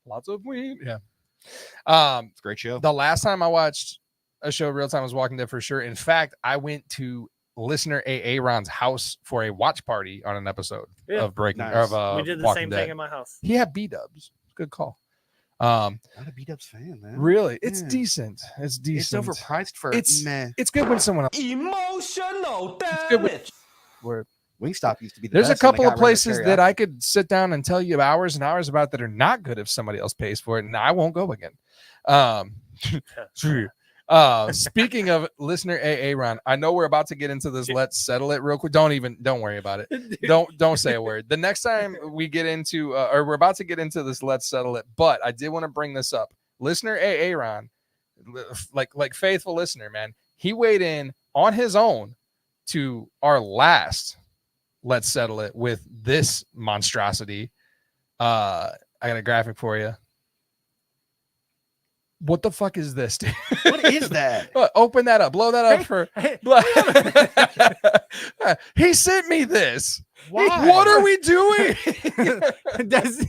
Lots of win. Yeah. It's a great show. The last time I watched a show real time was Walking Dead for sure. In fact, I went to listener Aaron's house for a watch party on an episode Yeah. of Breaking Nice. of We did the Walking same Dead. thing in my house. He had B-dubs. Good call. Not a B-Dubs fan, man. Really, it's Yeah. decent. It's It's decent. overpriced for It's- meh. It's good when someone else. Emotional It's good when, damage. where Wingstop used to be the there's a best when they couple got of rid places that teriyaki. I could sit down and tell you hours and hours about that are not good if somebody else pays for it, and I won't go again. True. Speaking of listener Aaron, I know we're about to get into this. Let's settle it real quick. Don't worry about it. Don't say a word. The next time we get into, or we're about to get into this, let's settle it. But I did want to bring this up. Listener Aaron, like faithful listener, man, he weighed in on his own to our last let's settle it with this monstrosity. I got a graphic for you. What the fuck is this, dude? What is that? Open that up. Blow that up for. He sent me this. Why? What are we doing? Does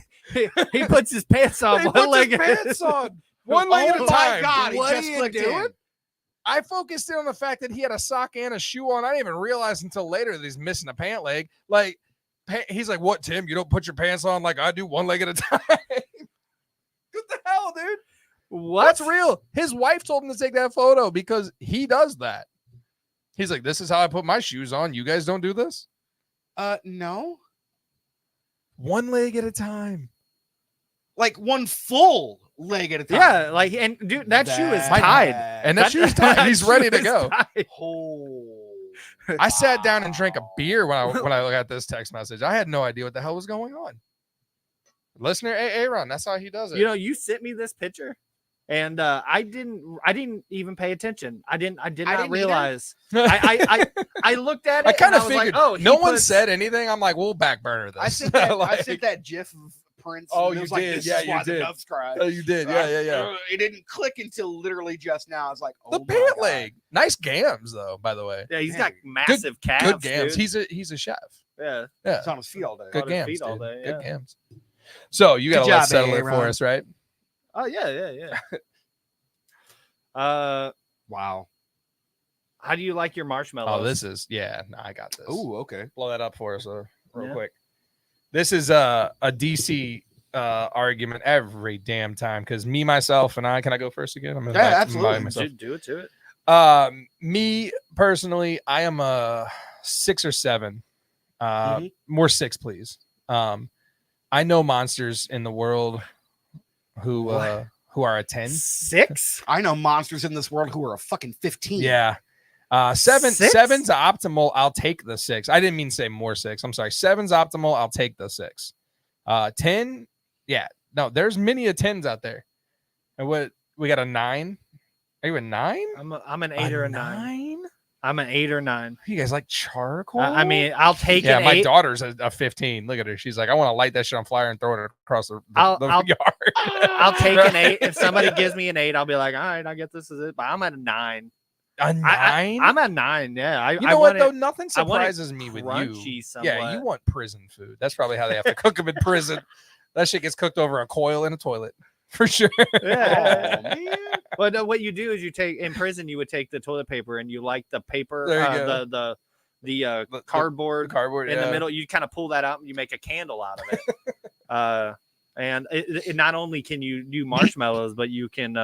he puts his pants on He one puts leg his pants on. One leg at a Oh time. my God, he What just are you clicked doing? in. I focused in on the fact that he had a sock and a shoe on. I didn't even realize until later that he's missing a pant leg. Like, he's like, "What, Tim? You don't put your pants on like I do, one leg at a time?" What the hell, dude? What? That's real. His wife told him to take that photo because he does that. He's like, "This is how I put my shoes on. You guys don't do this." No. One leg at a time. Like one full leg at a time. Yeah, like, and dude, that shoe is That- tied. And that shoe's tied. He's shoe ready to is go. tied. Oh. I sat down and drank a beer when I got this text message. I had no idea what the hell was going on. Listener, Aaron, that's how he does it. You know, you sent me this picture, and I didn't even pay attention. I did not didn't either. realize. I looked at it. I kind of and was figured. like, oh, no he one puts- said anything. I'm like, we'll back burner this. I sent that. I Like, sent that GIF of Prince. Oh, and it you was like, did. This Yeah, is you why the did. doves cry. Oh, you did. Yeah. It didn't click until literally just now. I was like, oh The my pant God. leg. Nice gams, though, by the way. Yeah, he's Man, got massive calves. Good gams. dude. He's a chef. Yeah. Yeah. He's on his feet all day. Good on his gams. feet all Dude. day, Good yeah. gams. So you got to Good let job, settle it for Aaron. us, right? Oh yeah. Wow. How do you like your marshmallows? Oh, this is I got this. Oh, okay. Blow that up for us real Yeah. quick. This is a DC argument every damn time because me, myself, and I. Can I go first again? I'm Yeah, absolutely. invite myself. Do it. Me personally, I am a 6 or 7. Mhm. More 6, please. I know monsters in the world who are a 10. 6? I know monsters in this world who are a fucking 15. Yeah. 7 6? 7's optimal. I'll take the 6. I didn't mean to say more 6. I'm sorry. 7's optimal. I'll take the 6. 10. Yeah. No, there's many a 10s out there. And what we got a 9? Are you a 9? I'm an 8 or a 9. I'm an 8 or 9. You guys like charcoal? I mean, I'll take yeah, an my 8. daughter's a 15. Look at her. She's like, I want to light that shit on fire and throw it across the I'll- yard. I'll take an 8. If somebody gives me an 8, I'll be like, all right, I guess this is it. But I'm at a 9. A 9? I'm at 9. Yeah. You know what want though? it Nothing I want it surprises me with crunchy you. somewhat. Yeah, you want prison food. That's probably how they have to cook them in prison. That shit gets cooked over a coil in a toilet for sure. Yeah. Oh, man. Well, no, what you do is you take in prison. You would take the toilet paper and you like the paper, There you go. the cardboard Cardboard in the yeah. middle. You kind of pull that out and you make a candle out of it. And it not only can you do marshmallows, but you can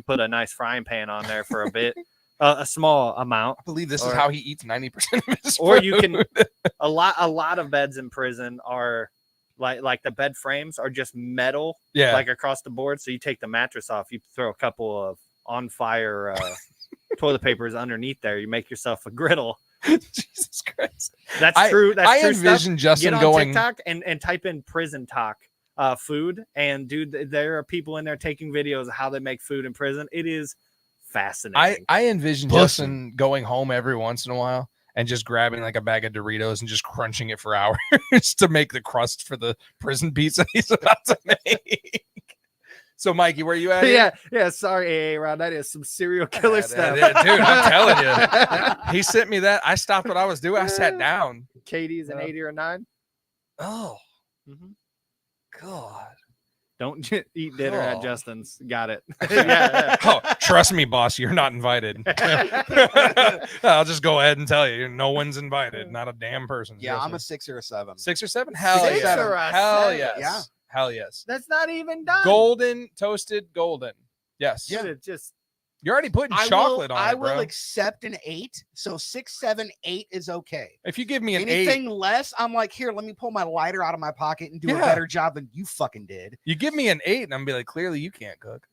put a nice frying pan on there for a bit, a small amount. I believe this is Or- how he eats 90% of his Or food. you can a lot of beds in prison are like the bed frames are just metal, yeah. like across the board. So you take the mattress off, you throw a couple of on fire toilet papers underneath there. You make yourself a griddle. Jesus Christ. That's I- true. That's I true stuff. envision Justin Get on going. TikTok and type in prison talk food. And dude, there are people in there taking videos of how they make food in prison. It is fascinating. I envision Pussy. Justin going home every once in a while and just grabbing like a bag of Doritos and just crunching it for hours to make the crust for the prison pizza he's about to make. So, Mikey, where you at? here? yeah. Sorry, Aaron. That is some serial killer Yeah, stuff. dude, I'm telling you. He sent me that. I stopped what I was doing. I sat down. Katie's an 8 or a 9. Oh, Mhm. God. Don't eat dinner Oh. at Justin's. Got it. yeah. Oh, trust me, boss, you're not invited. I'll just go ahead and tell you, no one's invited. Not a damn person. Yeah, I'm a 6 or a 7. 6 or 7. Hell 6 yes. or a Hell 7? yes. Yeah. Hell yes. That's not even done. Golden toasted golden. Yes. Should have just You're already putting I chocolate will, on I it, bro. will accept an 8. So 6, 7, 8 is okay. If you give me an Anything 8, less, I'm like, here, let me pull my lighter out of my pocket and do a Yeah. better job than you fucking did. you give me an 8, and I'm be like, clearly you can't cook.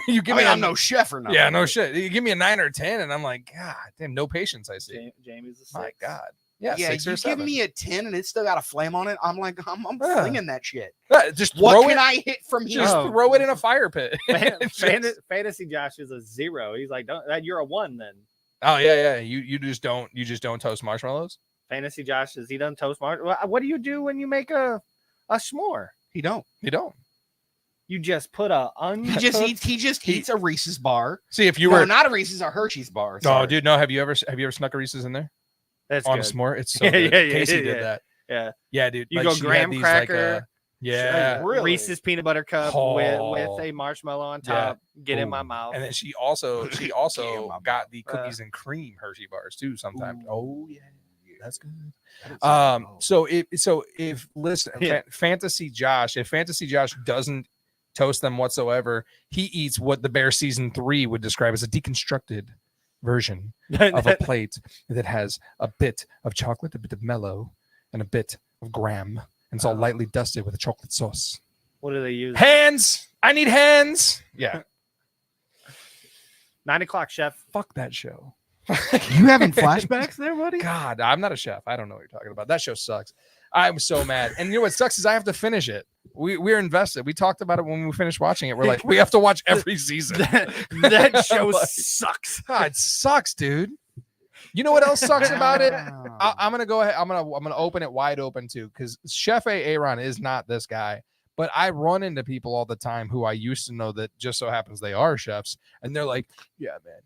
You give I me mean, a I'm no chef or nothing. yeah, no shit. You give me a 9 or 10, and I'm like, God damn, no patience. I see. Jamie's a 6. My God. Yeah, Yeah, 6 you or give 7. me a 10 and it's still got a flame on it. I'm like, I'm Yeah. flinging that shit. Just What throw can it. I hit from here? Just Oh. throw it in a fire pit. Just- Fantasy Josh is a 0. He's like, don't. You're a 1 then. oh yeah. You just don't toast marshmallows. Fantasy Josh is he doesn't toast marshmallows. What do you do when you make a a s'more. He don't. You don't. You just put a He just eats a Reese's bar. See, if you No, were not a Reese's, a Hershey's bar. no, sorry. dude, no. Have you ever snuck a Reese's in there That's on good. a s'more? It's so Yeah, good. yeah, yeah, Casey yeah, did yeah. that. Yeah. Yeah, dude. You like, go she had graham these, cracker, yeah. Really? Reese's peanut butter cup with a marshmallow on Yeah. top. Get in my Ooh. mouth. And then she also Damn, I'm- got the cookies and cream Hershey bars too sometimes. Ooh. Oh yeah, that's good. That is- So if listen, Yeah. Fantasy Josh, if Fantasy Josh doesn't toast them whatsoever, he eats what the Bear season 3 would describe as a deconstructed version of a plate that has a bit of chocolate, a bit of mellow, and a bit of graham, and it's all lightly dusted with a chocolate sauce. What do they use? Hands! I need hands! Yeah. 9 o'clock, chef. Fuck that show. You having flashbacks there, buddy? God, I'm not a chef. I don't know what you're talking about. That show sucks. I'm so mad. And you know what sucks is I have to finish it. We're invested. We talked about it when we finished watching it. We're like, we have to watch every season. That show Like, sucks. God, it sucks, dude. You know what else sucks about it? I'm gonna go ahead. I'm gonna open it wide open too, because Chef Aaron is not this guy. But I run into people all the time who I used to know that just so happens they are chefs, and they're like, "Yeah, man,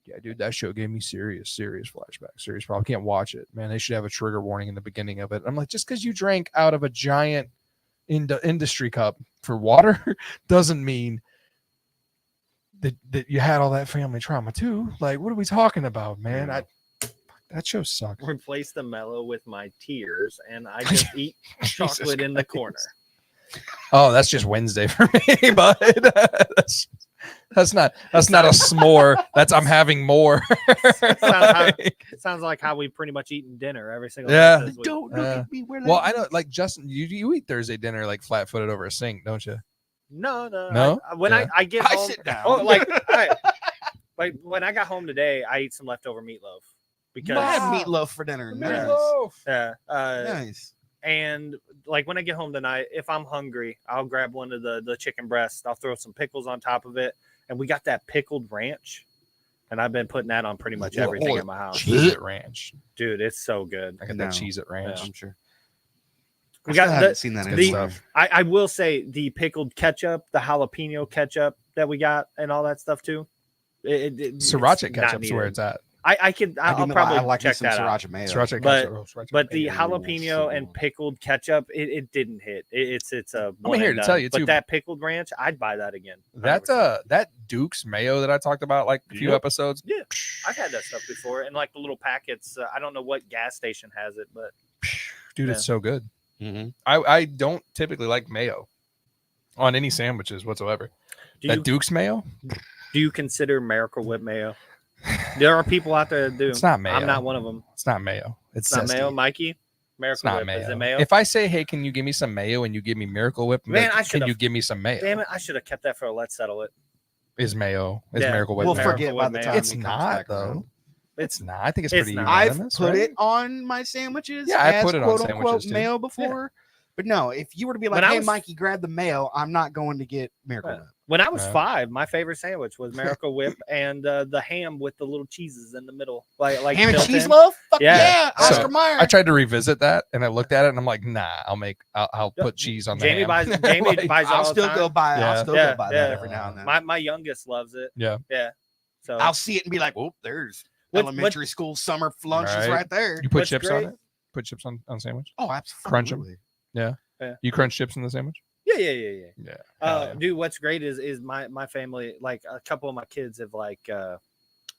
yeah, dude, that show gave me serious flashbacks, serious problem. Can't watch it, man. They should have a trigger warning in the beginning of it." I'm like, just because you drank out of a giant industry cup for water doesn't mean that you had all that family trauma too. Like, what are we talking about, man? That show sucks. Replace the mellow with my tears, and I just eat chocolate in the corner. Oh, that's just Wednesday for me, bud. That's not a s'more. That's I'm having more. Sounds like how we pretty much eaten dinner every single Yeah. night this week. Don't look at me. Where Well, I know, like Justin, you eat Thursday dinner like flat-footed over a sink, don't you? No. No? When Yeah. I get I home, sit down. Oh, like when I got home today, I ate some leftover meatloaf because I had meatloaf for dinner. Nice. Meatloaf. Nice. and like when I get home tonight, if I'm hungry, I'll grab one of the chicken breasts. I'll throw some pickles on top of it, and we got that pickled ranch, and I've been putting that on pretty much everything in my house. Cheez-It Ranch. Dude, it's so good. I got No. that Cheez-It Ranch. I'm sure. We I still got haven't seen that good the- anywhere. stuff. I will say the pickled ketchup, the jalapeno ketchup that we got, and all that stuff too. Sriracha ketchup's where it's at. I'll probably like me check some that out. sriracha mayo. Sriracha But- ketchup. Sriracha But the ketchup. jalapeno so and good. pickled ketchup, it didn't hit. It's a. one here and to tell done. you, But too. that pickled ranch, I'd buy that again. that 100%. that Duke's mayo that I talked about like a few Yep. episodes. Yeah, I've had that stuff before, and like the little packets. I don't know what gas station has it, but Dude, Yeah. it's so good. Mhm. I don't typically like mayo on any sandwiches whatsoever. do That you Duke's mayo, do you consider Miracle Whip mayo? There are people out there that do. it's not mayo. I'm not one of them. It's not mayo. It's It's not zesty. mayo, Mikey. Miracle It's not Whip. mayo. Is it mayo? If I say, "Hey, can you give me some mayo?" and you give me Miracle Whip, Man, I can should've- you give me some mayo? Damn it! I should have kept that for a Let's Settle It. Is mayo? Is Yeah. Miracle Whip? We'll mayo? forget by the Mayo. time It's it comes not back around. though. It's not. I think it's It's pretty not. I've unanimous. put right? it on my sandwiches. Yeah, I as put it on quote unquote sandwiches, too. mayo before. But no, if you were to be like, When I "Hey, was- Mikey, grab the mayo," I'm not going to get Miracle Right. Whip. When I was Yeah. 5, my favorite sandwich was Miracle Whip and the ham with the little cheeses in the middle, like Ham and built cheese in. loaf? Fuck Yeah. yeah, So, Oscar Mayer. I tried to revisit that, and I looked at it, and I'm like, "Nah, I'll put cheese on the Jamie ham." buys Jamie Like, buys it I'll all the still time. go buy. Yeah. I'll still Yeah, go buy yeah. that every now and then. My youngest loves it. Yeah. Yeah. So I'll see it and be like, "Oh, there's What- elementary school summer lunches Right. right there." You put What's chips great- on it. Put chips on sandwich. Oh, absolutely. Crunch 'em. You crunch chips in the sandwich. yeah. Yeah. Hell yeah. Dude, what's great is my family, like a couple of my kids have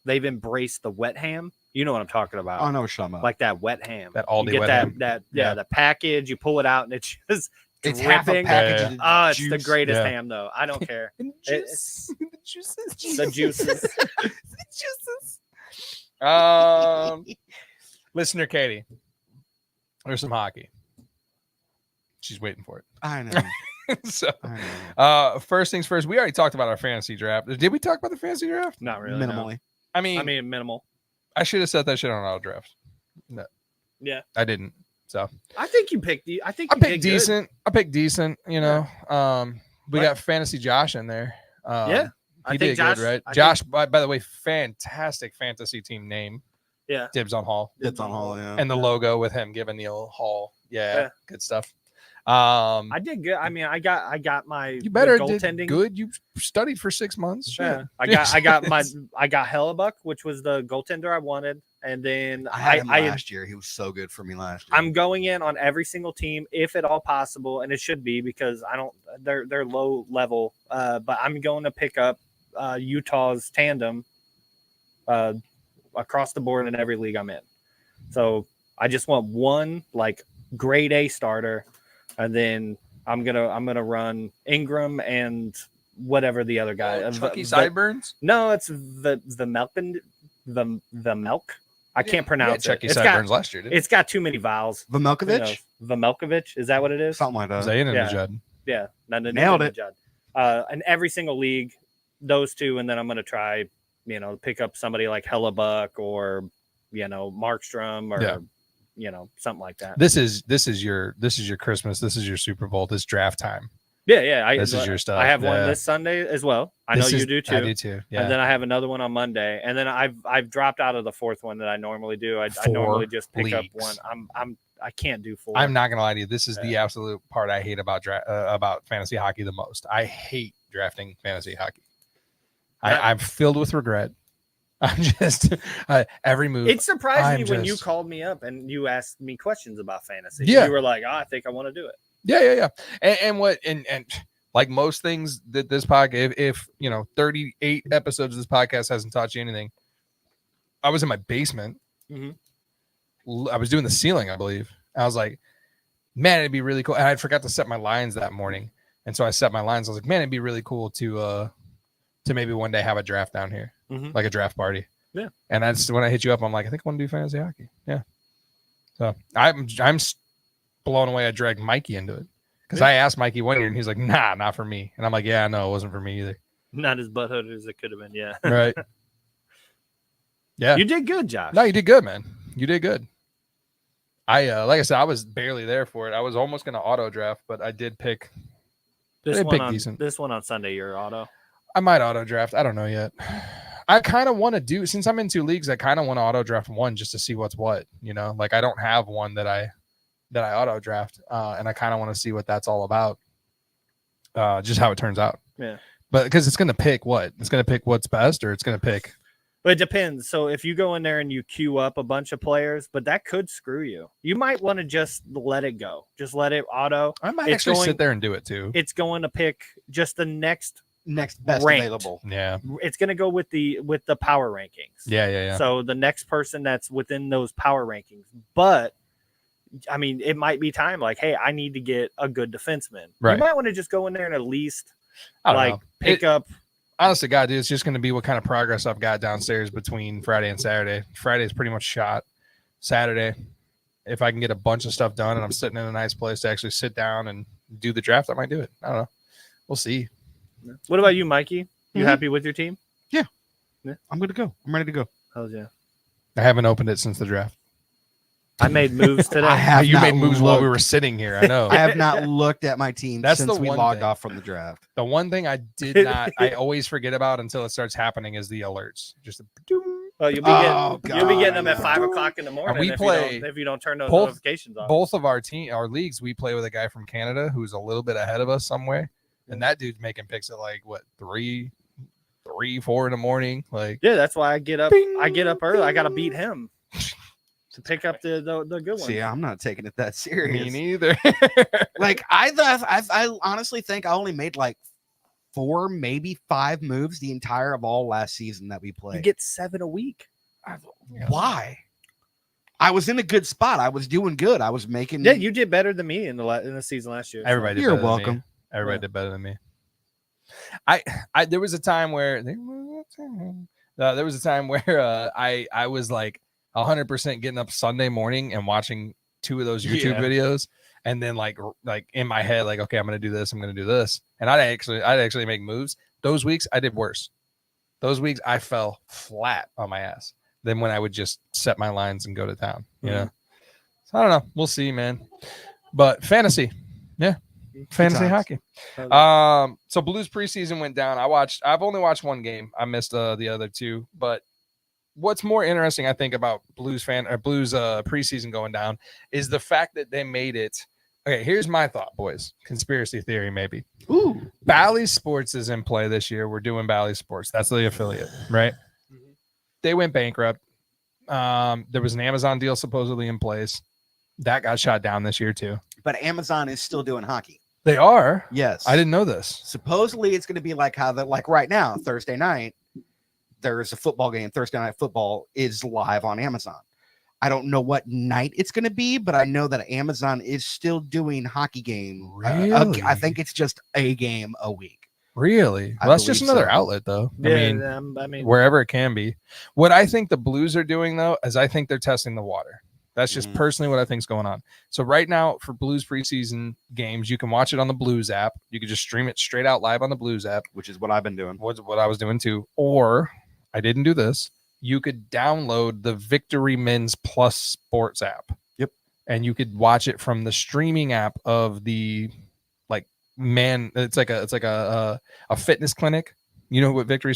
they've embraced the wet ham. You know what I'm talking about. Oh no, what you're talking about. Like that wet ham. That You Aldi get wet that ham. that Yeah. the package, you pull it out and it's just it's half a dripping. package. Yeah. Of Oh, it's the juice. greatest Yeah. ham though. I don't care. And It's- the juices. The juices. The juices. Listener Katie, there's some hockey. She's waiting for I know. it. So, I know. first things first. We already talked about our fantasy draft. Did we talk about the fantasy draft? Not really. no. Minimally. I mean, I mean minimal. I should have said that shit on auto draft. No, Yeah. I didn't. So I think you picked I think I you picked did good. decent. I picked decent. You know, we Right. got fantasy Josh in there. Yeah. I he think did Josh, good, right? I think- Josh, by the way, fantastic fantasy team name. Yeah. Dibs on Hall. It's on Hall, yeah. And the logo with him giving the old Hall. Yeah, Yeah. good stuff. I did good. I mean, I got my You better the did goaltending. good. You studied for 6 months. Shit. Yeah, I got Hellebuck, which was the goaltender I wanted, and then I had him last year. He was so good for me last year. I'm going in on every single team if at all possible, and it should be because I don't. They're low level, but I'm going to pick up Utah's tandem across the board in every league I'm in. So I just want one like grade A starter, and then I'm gonna run Ingram and whatever the other guy. Chucky Sideburns. No, it's the milk. I can't pronounce it. Chucky It's Sideburns got, last year. Didn't it's got too many vowels. Vamelkovich? Vamelkovich, is that what it is? Something like that. Zayn and Yeah. Najad. Yeah, Nailed it. In every single league, those two, and then I'm gonna try, pick up somebody like Hellebuck or Markstrom or Yeah. Something like that. This is your Christmas. This is your Super Bowl. This draft time. Yeah. This is your stuff. I have one Yeah. this Sunday as well. I know you do too. I do too. Yeah. And then I have another one on Monday, and then I've dropped out of the fourth one that I normally do. I normally just pick up leagues. one. I can't do four. I'm not gonna lie to you. This is the absolute part I hate about fantasy hockey the most. I hate drafting fantasy hockey. I'm filled with regret. I'm just every move. It surprised I'm me when you just- called me up and you asked me questions about fantasy. Yeah. You were like, I think I want to do it. Yeah. And like most things that this podcast, if 38 episodes of this podcast hasn't taught you anything, I was in my basement. Mhm. I was doing the ceiling, I believe. I was like, man, it'd be really cool. And I forgot to set my lines that morning. And so I set my lines. I was like, man, it'd be really cool to maybe one day have a draft down here, like a draft party. Yeah. And that's when I hit you up. I'm like, I think I want to do fantasy hockey. Yeah. So I'm blown away. I dragged Mikey into it because I asked Mikey one year and he's like, nah, not for me. And I'm like, yeah, no, it wasn't for me either. Not as butthurt as it could have been. Yeah. Right. Yeah. You did good, Josh. No, you did good, man. You did good. Like I said, I was barely there for it. I was almost going to auto draft, but I did pick. This They one, picked decent. this one on Sunday, your auto. I might auto draft. I don't know yet. I kind of want to do, since I'm in 2 leagues, I kind of want to auto draft one just to see what's what, like I don't have one that I auto draft. And I kind of want to see what that's all about. Just how it turns out. Yeah. But because it's going to pick what? It's going to pick what's best, or it's going to pick. But it depends. So if you go in there and you queue up a bunch of players, but that could screw you. You might want to just let it go. Just let it auto. I might It's actually sit there and do it too. It's going to pick just the next best ranked. available. Yeah. It's going to go with the power rankings. Yeah. So the next person that's within those power rankings. But I mean, it might be time like, hey, I need to get a good defenseman. Right. You might want to just go in there and at least I don't know. pick up. Honestly, God, dude, it's just going to be what kind of progress I've got downstairs between Friday and Saturday. Friday's pretty much shot. Saturday, if I can get a bunch of stuff done and I'm sitting in a nice place to actually sit down and do the draft, I might do it. I don't know. We'll see. What about you, Mikey? You Mhm. happy with your team? I'm good to go. I'm ready to go. Hell yeah. I haven't opened it since the draft. I made moves today. I have You not made moves while we looked- were sitting here. I know. I have not looked at my team That's since the we one logged thing. off from the draft. The one thing I did not, I always forget about until it starts happening is the alerts. Just a Well, you'll be Oh, getting them at God. 5 o'clock in the morning. we if play if you don't turn those both- notifications off. both of our leagues, we play with a guy from Canada who's a little bit ahead of us somewhere. And that dude's making picks at like what, 3, 4 in the morning. Like, Yeah, that's why I get up. Bing, I get up early. I got to beat him to pick up the good one. See, I'm not taking it that me serious. neither. Like I honestly think I only made like 4, maybe 5 moves the entire of all last season that we You played. get 7 a week. Why? I was in a good spot. I was doing good. I was making. Yeah, you did better than me in the season last year. so. Everybody did You're better than me. welcome. Everybody Yeah. did better than me. I there was a time where I was like 100% getting up Sunday morning and watching 2 of those YouTube Yeah. videos, and then like in my head, like, okay, I'm gonna do this, I'm gonna do this, and I'd actually make moves. Those weeks I did worse. Those weeks I fell flat on my ass than when I would just set my lines and go to town. You know, so I don't know. We'll see, man. But fantasy, yeah, fantasy times. hockey. So Blues preseason went down. I've only watched 1 game. I missed the other 2. But what's more interesting, I think, about Blues preseason going down is the fact that they made it Okay, here's my thought, boys. Conspiracy theory, maybe. Ooh. Bally Sports is in play this year. We're doing Bally Sports. That's the affiliate, right? They went bankrupt. There was an Amazon deal supposedly in place. That got shot down this year too. But Amazon is still doing hockey. They are? Yes. I didn't know this. Supposedly it's going to be like how like right now, Thursday night, there's a football game. Thursday Night Football is live on Amazon. I don't know what night it's going to be, but I know that Amazon is still doing hockey game. Really? I think it's just a game a week. Really? I Well, that's just believe another so. outlet, though. Yeah, I mean, wherever it can be. What I think the Blues are doing, though, is I think they're testing the water. That's just personally what I think is going on. So right now, for Blues preseason games, you can watch it on the Blues app. You can just stream it straight out live on the Blues app, Which is what I've been doing. what I was doing too. Or I didn't do this. You could download the Victory Men's Plus Sports app. Yep. And you could watch it from the streaming app of the it's like a fitness clinic. You know what Victory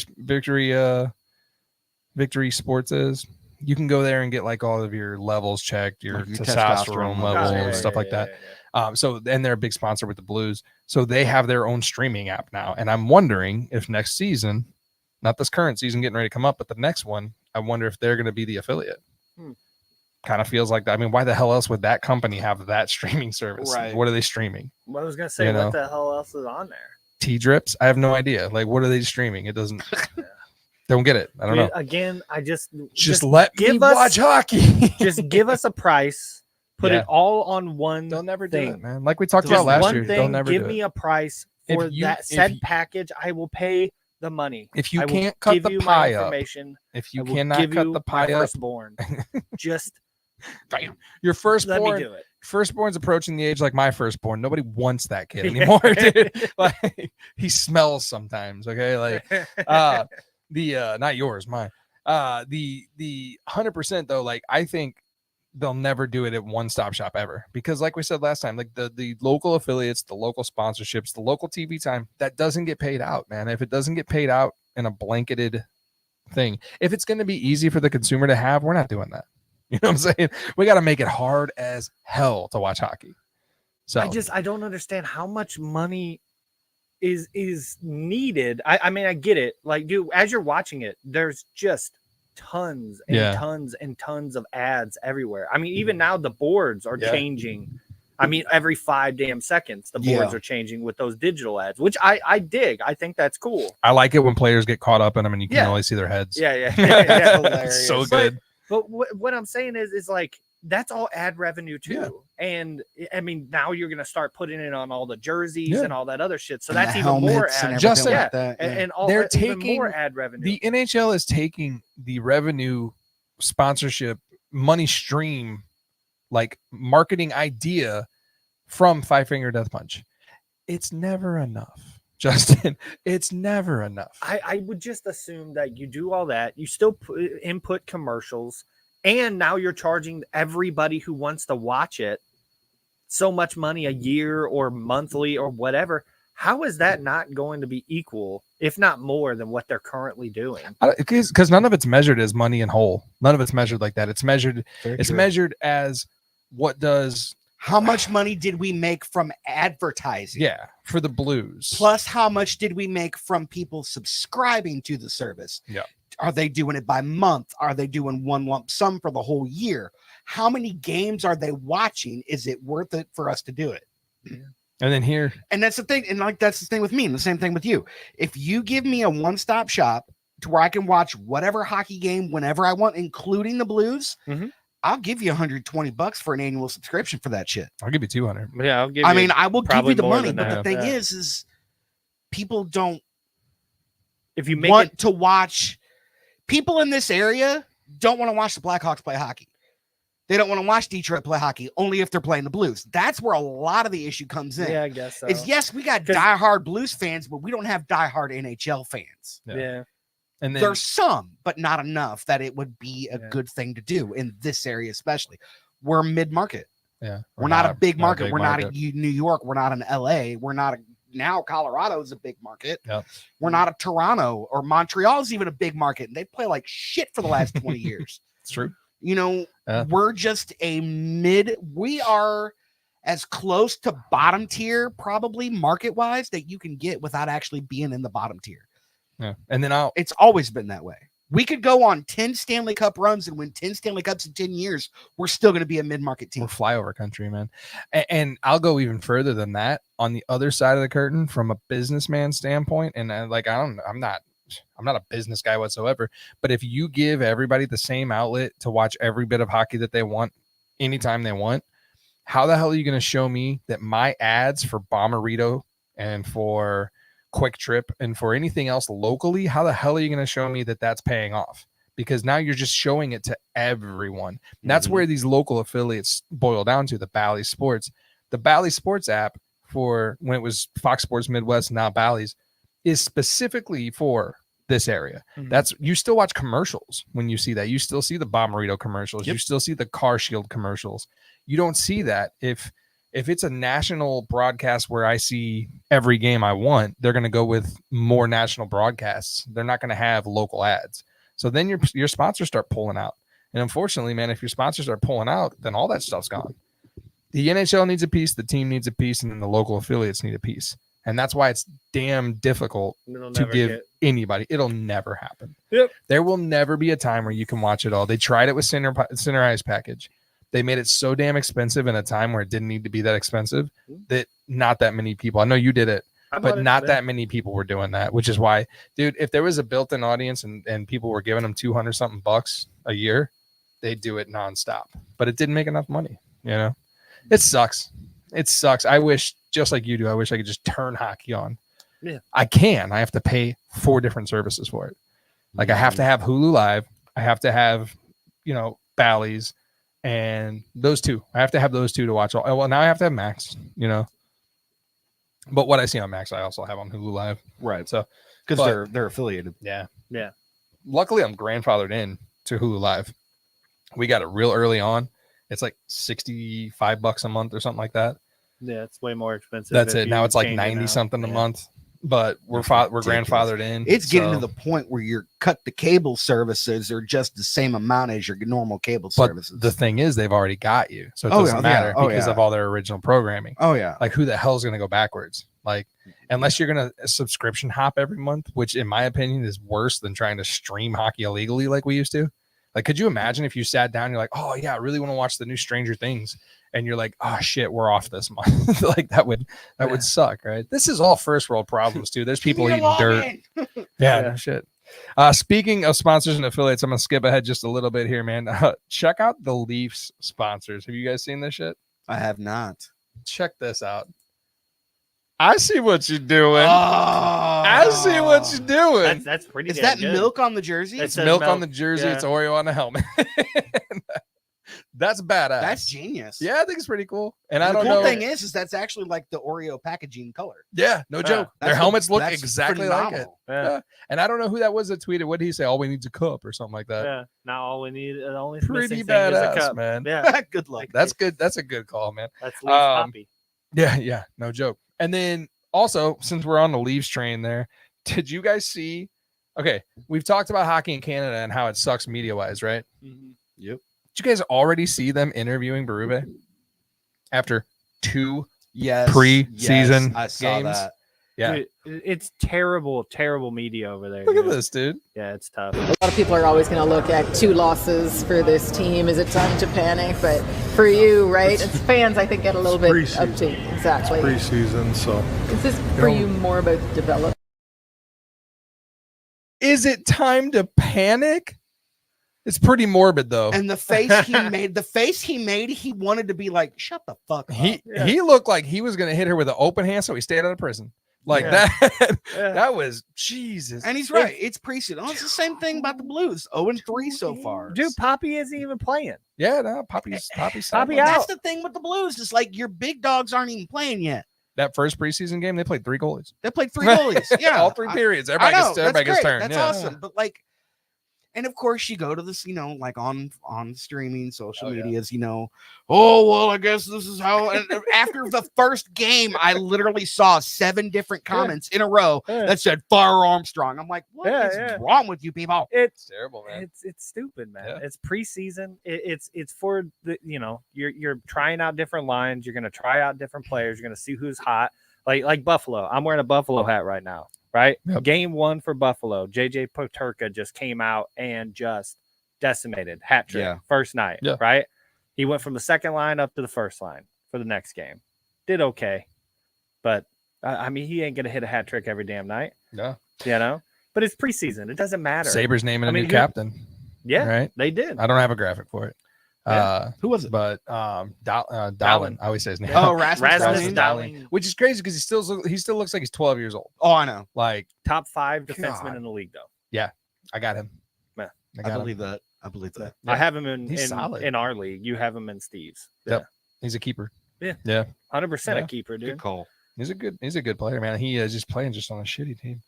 Sports is? You can go there and get like all of your levels checked, your Like your testosterone testosterone levels, levels. stuff like that. So and they're a big sponsor with the Blues. So they have their own streaming app now. And I'm wondering if next season, not this current season getting ready to come up, but the next one, I wonder if they're going to be the affiliate. Kind of feels like that. I mean, why the hell else would that company have that streaming service? Right. What are they streaming? Well, I was gonna say, You know. what the hell else is on there? T-drips? I have no idea. Like, what are they streaming? It doesn't. Don't get it. I don't know. Again, I just Let me give us- watch hockey. just give us a price, put Yeah. it all on one. They'll never do thing. it, man. Like we talked Just about last one year. thing. They'll never give do me it. a price If for you- that if said you- package. I will pay the money. If you I will can't cut give the you pie my up, information. if you I will cannot give cut you the my pie up, firstborn. Just your let me firstborn, do it. firstborn's approaching the age like my firstborn. Nobody wants that kid anymore, dude. Like he smells sometimes. Okay, like not yours, mine. The 100% though, like I think they'll never do it at one stop shop ever, because like we said last time, like the local affiliates, the local sponsorships, the local TV time, that doesn't get paid out, man. If it doesn't get paid out in a blanketed thing, if it's going to be easy for the consumer to have, we're not doing that. You know what I'm saying? We got to make it hard as hell to watch hockey. So I don't understand how much money is needed. I mean, I get it. Like, dude, as you're watching it, there's just tons and Yeah. tons and tons of ads everywhere. I mean, even now the boards are Yeah. changing. I mean, every 5 damn seconds, the boards Yeah. are changing with those digital ads, which I dig. I think that's cool. I like it when players get caught up in them and you can Yeah. only see their heads. Yeah, yeah, yeah. Hilarious. So good. But what I'm saying is like that's all ad revenue too. Yeah. And I mean, now you're gonna start putting it on all the jerseys Yeah. and all that other shit. So And that's the even more helmets and ad. everything Justin, like yeah, that, yeah. and all They're even more taking ad revenue. The NHL is taking the revenue sponsorship money stream, like marketing idea from Five Finger Death Punch. It's never enough, Justin. It's never enough. I would just assume that you do all that, you still input commercials, and now you're charging everybody who wants to watch it so much money a year or monthly or whatever. How is that not going to be equal, if not more, than what they're currently doing? Because none of it's measured as money in whole. None of it's measured like that. It's measured. It's true. measured as what does. How much money did we make from advertising? Yeah, for the Blues. Plus, how much did we make from people subscribing to the service? Yeah. Are they doing it by month? Are they doing one lump sum for the whole year? How many games are they watching? Is it worth it for us to do it? And then here, And that's the thing. And like, that's the thing with me, and the same thing with you. If you give me a one-stop shop to where I can watch whatever hockey game whenever I want, including the Blues, Mhm. I'll give you $120 for an annual subscription for that shit. I'll give you 200. Yeah, I'll give I mean, I will give probably you the more money, than but the that, thing yeah. is people don't if you make want it, to watch. People in this area don't want to watch the Blackhawks play hockey. They don't want to watch Detroit play hockey, only if they're playing the Blues. That's where a lot of the issue comes in. yeah, I guess so. Is yes, we got 'Cause- diehard Blues fans, but we don't have diehard NHL fans. yeah. And then There's some, but not enough that it would be a Yeah. good thing to do in this area, especially. We're mid-market. yeah, We're not a big market. big We're not market. a New York. We're not an LA. We're not now Colorado is a big market. Yep. We're not a Toronto, or Montreal is even a big market. And they play like shit for the last 20 years. It's true. You know, Yeah. we're just we are as close to bottom tier, probably market wise, that you can get without actually being in the bottom tier. Yeah. And then It's always been that way. We could go on 10 Stanley Cup runs and win 10 Stanley Cups in 10 years. We're still going to be a mid-market team. we're flyover country, man. And I'll go even further than that. On the other side of the curtain, from a businessman standpoint, and I'm not a business guy whatsoever, but if you give everybody the same outlet to watch every bit of hockey that they want anytime they want, how the hell are you going to show me that my ads for Bomberito and for Quick Trip and for anything else locally, how the hell are you going to show me that that's paying off? Because now you're just showing it to everyone. And that's where these local affiliates boil down to, the Bally Sports. The Bally Sports app, for when it was Fox Sports Midwest, now Bally's, is specifically for this area. That's, you still watch commercials when you see that. You still see the Bomberito commercials. You still see the Car Shield commercials. You don't see that if it's a national broadcast where I see every game I want, they're going to go with more national broadcasts. They're not going to have local ads. So then your sponsors start pulling out. And unfortunately, man, if your sponsors are pulling out, then all that stuff's gone. The NHL needs a piece, the team needs a piece, and then the local affiliates need a piece. And that's why it's damn difficult to give anybody. It'll never happen. Yep. There will never be a time where you can watch it all. They tried it with Center Ice Package. They made it so damn expensive in a time where it didn't need to be that expensive that not that many people, I know you did it, but not that many people were doing that, which is why, dude, if there was a built-in audience and people were giving them 200 something bucks a year, they'd do it nonstop, but it didn't make enough money. You know, it sucks. It sucks. I wish, just like you do, I wish I could just turn hockey on. Yeah. I can. I have to pay 4 different services for it. Like I have to have Hulu Live. I have to have, Bally's. And those two, I have to have those two to watch. Well, now I have to have Max, but what I see on Max, I also have on Hulu Live. Right. So, Because they're affiliated. Yeah. Yeah. Luckily, I'm grandfathered in to Hulu Live. We got it real early on. It's like $65 a month or something like that. Yeah, it's way more expensive. That's if it. Now you it's like change it 90 now. something a Yeah. month. But we're grandfathered in. It's getting so- to the point where your cut the cable services are just the same amount as your normal cable But services. the thing is, they've already got you, so it Oh, doesn't yeah, matter yeah. Oh, because yeah. of all their original programming. Oh yeah. Like, who the hell is going to go backwards? Like, unless you're going to subscription hop every month, which in my opinion is worse than trying to stream hockey illegally like we used to. Like, could you imagine if you sat down, you're like, oh yeah, I really want to watch the new Stranger Things, and you're like, oh shit, we're off this month. Like that would suck, right? This is all first world problems too. There's people eating dirt. Yeah, no shit. Speaking of sponsors and affiliates, I'm gonna skip ahead just a little bit here, man. Check out the Leafs sponsors. Have you guys seen this shit? I have not. Check this out. I see what you're doing. Oh, I see what you're doing. That's pretty. Is damn that good. milk on the jersey? It It's says milk on milk. the jersey. Yeah. It's Oreo on the helmet. That's badass. That's genius. Yeah, I think it's pretty cool. And I the don't cool know. thing is that's actually like the Oreo packaging color. Yeah, no joke. Their That's helmets look that's exactly like it. phenomenal. Yeah. And I don't know who that was that tweeted. What did he say? All we need is a cup or something like that. Yeah. Now all we need, the only Pretty missing thing is a badass, cup. man. Yeah. Good luck. That's good. That's a good call, man. That's Leaf Um, Poppy. Yeah, no joke. And then also, since we're on the Leafs train there, did you guys see? Okay, we've talked about hockey in Canada and how it sucks media wise, right? Yep. Did you guys already see them interviewing Berube after 2 Yes. Pre-season I saw games? that. Yeah. Dude, it's terrible media over there. Look at dude. this, dude. Yeah, it's tough. A lot of people are always going to look at 2 losses for this team. Is it time to panic? But for you, right? It's fans, I think, get a little bit preseason. uptight. Exactly. Preseason, so Is this for you more about development? Is it time to panic? It's pretty morbid though. And the face he made, he wanted to be like, shut the fuck up. He looked like he was gonna hit her with an open hand, so he stayed out of prison. Like Yeah. that. Yeah. That was Jesus. And he's right. It's preseason. Oh, it's the same thing about the Blues. 0-3 so far. Dude, Poppy isn't even playing. Yeah, no, Poppy's Poppy sidelined. out. That's the thing with the Blues. It's like your big dogs aren't even playing yet. That first preseason game, they played 3 goalies. They played 3 goalies. Yeah. All 3 periods. I Everybody know. gets, everybody That's gets great. turned. That's Yeah. awesome. But like, And of course, you go to this, like on streaming social Oh, yeah. medias, oh, well, I guess this is how. And after the first game, I literally saw 7 different comments in a row that said Fire Armstrong. I'm like, what is wrong with you people? It's terrible, man. It's stupid, man. Yeah. It's preseason. It's for the you're trying out different lines. You're gonna try out different players. You're gonna see who's hot. Like Buffalo. I'm wearing a Buffalo hat right now. Right. Yep. Game 1 for Buffalo. JJ Poterka just came out and just decimated hat trick first night. Yeah. Right. He went from the second line up to the first line for the next game. Did okay, but I mean he ain't gonna hit a hat trick every damn night. Yeah. But it's preseason. It doesn't matter. Sabres naming I a mean, new captain. Yeah. Right. They did. I don't have a graphic for it. Yeah. Who was it? But Dallin. I always say his name. Oh, Rasmus Rasmus Dahlin. Dahlin. Which is crazy because he still looks like he's 12 years old. Oh, I know. Like Top 5 defenseman God. in the league, though. I got him. Yeah. I I got him. believe that. I believe that. Yeah. I have him He's solid. in our league. You have him in Steve's. Yep. He's a keeper. 100% Yeah. a keeper, dude. Good call. He's a good player, man. He is just playing just on a shitty team.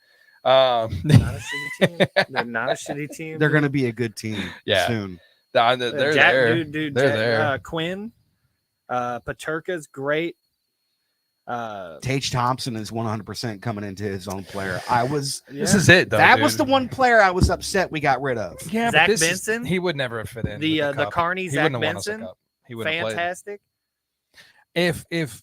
Not a shitty team. They're not a shitty team. They're going to be a good team Yeah. soon. they're Jack, there. dude. They're Jack, there. Quinn, Paterka's great. Tage Thompson is 100% coming into his own player. This is it, though. That dude. was the one player I was upset we got rid of. Yeah, Zach but Benson? he would never have fit in. The with cup. Carney He Zach wouldn't have won us a Benson. cup. He wouldn't have played. Fantastic. If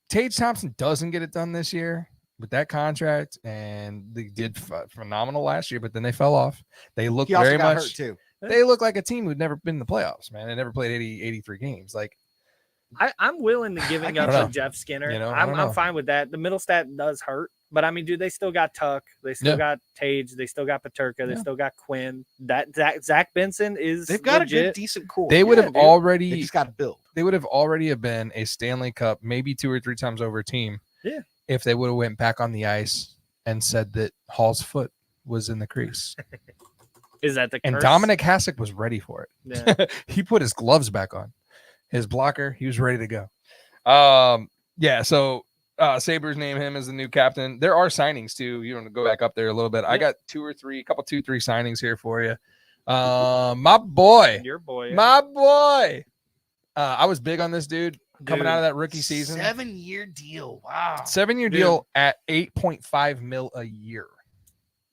Tage Thompson doesn't get it done this year with that contract, and they did phenomenal last year, but then they fell off. They look He also very got much. hurt too. They look like a team who'd never been in the playoffs, man. They never played 83 games. Like, I'm willing to giving I up don't to know. Jeff Skinner. You know, I don't know. I'm fine with that. The middle stat does hurt, but I mean, dude, they still got Tuck. They still got Tage. They still got Paterka. They still got Quinn. That Zach Benson is They've got a legit. good, decent core. they would have dude. They already. just got to build. They would have already have been a Stanley Cup, maybe 2 or 3 times over team. Yeah. If they would have went back on the ice and said that Hall's foot was in the crease, Is that the and curse? Dominic Hasek was ready for it. Yeah. He put his gloves back on, his blocker. He was ready to go. Yeah. So Sabres name him as the new captain. There are signings too. You want to go back up there a little bit. I got 2 or 3 signings here for you. My boy, Your boy. my boy. I was big on this dude coming out of that rookie season. 7-year deal. Wow. 7-year Dude. deal at $8.5 million a year.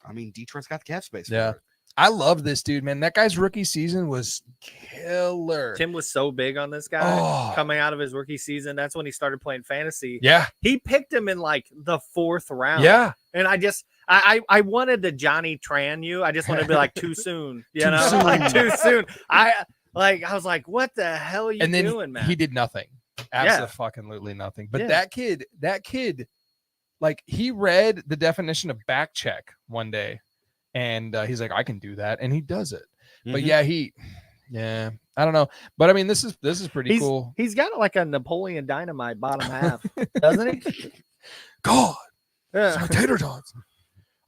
I mean, Detroit's got the cap space. Yeah. For it. I love this dude, man. That guy's rookie season was killer. Tim was so big on this guy Oh. coming out of his rookie season. That's when he started playing fantasy. Yeah. He picked him in like the 4th round. Yeah. And I wanted to Johnny Tran you. I just wanted to be like too soon. You Too know, soon. like too soon. I was like, what the hell are you And then doing, man? he did nothing. Absolutely nothing. But that kid, like he read the definition of back check one day, and he's like, I can do that, and he does it. But Mhm. I don't know. But I mean, this is pretty cool. He's got like a Napoleon Dynamite bottom half, doesn't he? God, it's my Yeah. tater tots.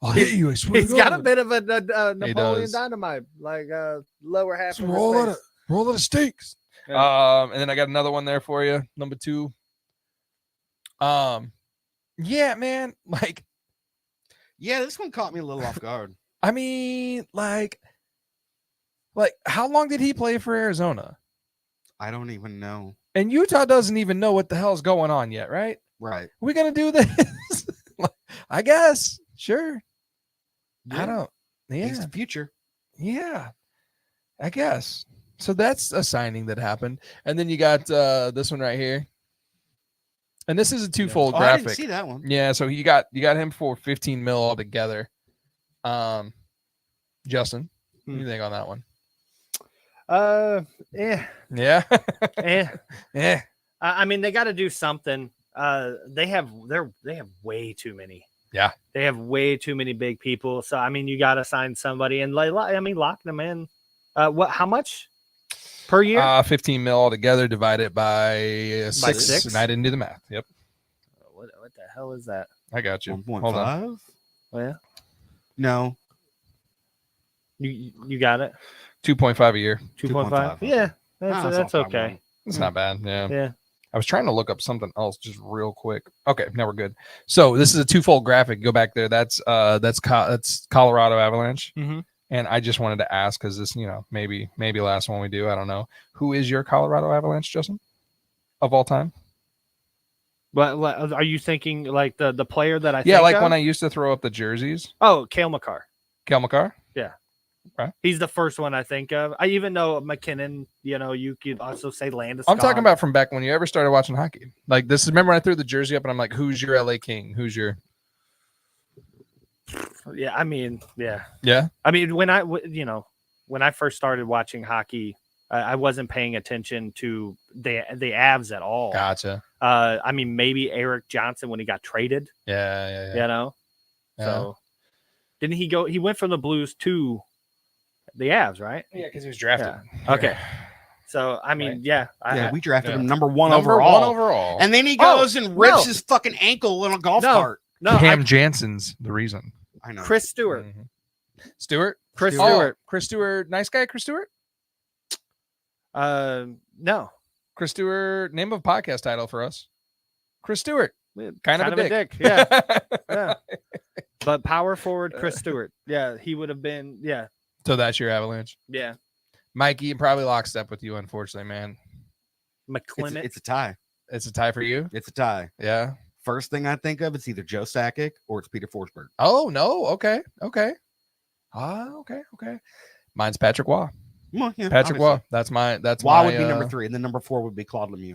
I'll hit you. I swear. He's to got a God. bit of a Napoleon does. Dynamite, like lower half It's of a his roll face. of the steaks. Yeah. And then I got another one there for you, number 2. Yeah, man. Like, Yeah, this one caught me a little off guard. I mean, like, how long did he play for Arizona? I don't even know. And Utah doesn't even know what the hell's going on yet, right? Right. We gonna do this? I guess. Sure. I Yeah. don't. He's Yeah. the future. Yeah. I guess. So that's a signing that happened. And then you got this one right here. And this is a twofold Oh, I graphic. didn't see that one. Yeah, so you got him for 15 mil altogether. Justin, what do you think on that one? Yeah. Yeah. Yeah. Yeah. I mean, they got to do something. They have way too many. Yeah. They have way too many big people. So I mean, you got to sign somebody and lock them in. How much per year? 15 mil altogether divided by 6. 6? And I didn't do the math. Yep. What the hell is that? I got you. 1.5? Hold on. Oh yeah, No. you got it. 2.5 a year. 2.5. Yeah, Ah, that's not okay. bad. It's not bad. Yeah. Yeah. I was trying to look up something else just real quick. Okay, now we're good. So this is a twofold graphic. Go back there. That's Colorado Avalanche. Mhm. And I just wanted to ask, because this, maybe last one we do. I don't know. Who is your Colorado Avalanche, Justin, of all time? But are you thinking like the player that I Yeah, think like of? when I used to throw up the jerseys. Oh, Cale Makar. Cale Makar? Yeah. Okay. He's the first one I think of. I even know McKinnon, you could also say Landeskog. I'm talking about from back when you ever started watching hockey. Like this is, remember when I threw the jersey up and I'm like, who's your LA King? Who's your... Yeah, I mean, yeah. Yeah? I mean, when I first started watching hockey, I wasn't paying attention to the Avs at all. Gotcha. I mean, maybe Eric Johnson when he got traded. Yeah. Yeah. So didn't he go? He went from the Blues to the Avs, right? Yeah, because he was drafted. Yeah. Okay. So I mean, Right. We drafted him number one Number overall. one overall. And then he goes and rips his fucking ankle in a golf cart. No, Cam Jansen's the reason. I know. Chris Stewart. Stewart? Chris Oh, Stewart. Chris Stewart. Nice guy, Chris Stewart? No. Chris Stewart, name of podcast title for us. Chris Stewart. Kind of a dick. Yeah. Yeah. But power forward Chris Stewart. Yeah, he would have been. Yeah. So that's your Avalanche. Yeah. Mikey, probably lockstep with you, unfortunately, man. McClement. It's a tie. It's a tie for you? It's a tie. Yeah. First thing I think of, it's either Joe Sakic or it's Peter Forsberg. Oh, no. Okay. Okay. Mine's Patrick Waugh. Well, yeah, Patrick obviously. Waugh. That's my Waugh would be number 3, and then number 4 would be Claude Lemieux.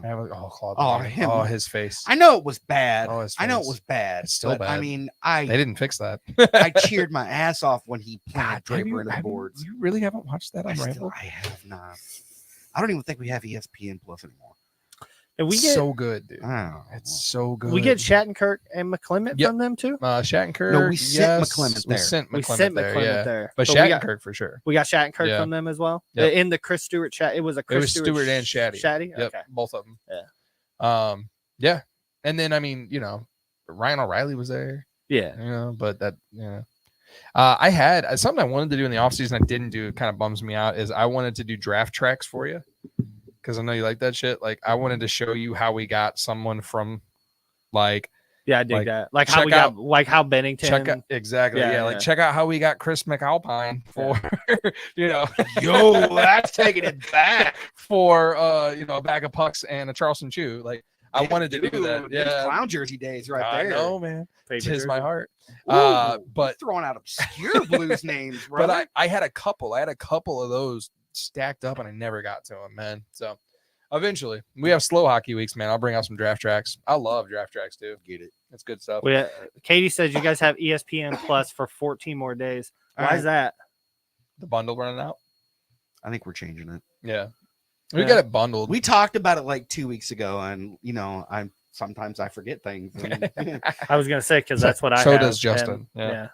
Claude. Oh, Lemieux. him. Oh, his face. I know it was bad. Oh, his I know it face. was bad. It's still but, bad. I mean, They didn't fix that. I cheered my ass off when he planted Draper into the boards. You really haven't watched that on I Rifle? have not. I don't even think we have ESPN Plus anymore. And we get so good, dude. Oh, It's so good. we get Shattenkirk and McClement Yep. from them too. Shattenkirk. No, we sent yes. McClement We there. sent We McClement sent there, McClement yeah. there, But we got Shattenkirk for sure. we got Shattenkirk Yeah. from them as well. Yep. In the Chris Stewart chat, it was a It Chris was Stewart and Shatty. Shatty. Yep, Okay. both of them. Yeah. Yeah. And then I mean, Ryan O'Reilly was there. Yeah. But that, I had something I wanted to do in the offseason I didn't do. It kind of bums me out. Is I wanted to do draft tracks for you because I know you like that shit. Like I wanted to show you how we got someone from, like, Yeah, I dig Like, that. Like how check we out- got, like how Bennington. check out exactly. Yeah, Yeah, like yeah. check out how we got Chris McAlpine for, Yo, that's taking it back. for a bag of pucks and a Charleston Chew. Like I wanted to do that. Dude, Yeah, clown jersey days right I there. know, man. favorite Tis my jersey. heart. Ooh, But throwing out obscure Blues names, bro. but I had a couple. I had a couple of those stacked up, and I never got to them, man. So eventually, we have slow hockey weeks, man. I'll bring out some draft tracks. I love draft tracks too. get it. It's good stuff. Katie says you guys have ESPN Plus for 14 more days. Why All is that? The bundle running out. I think we're changing it. Yeah, we Yeah. got it bundled. We talked about it like 2 weeks ago, and sometimes I forget things. and- I was gonna say because that's what I. So have, does Justin. and- Yeah.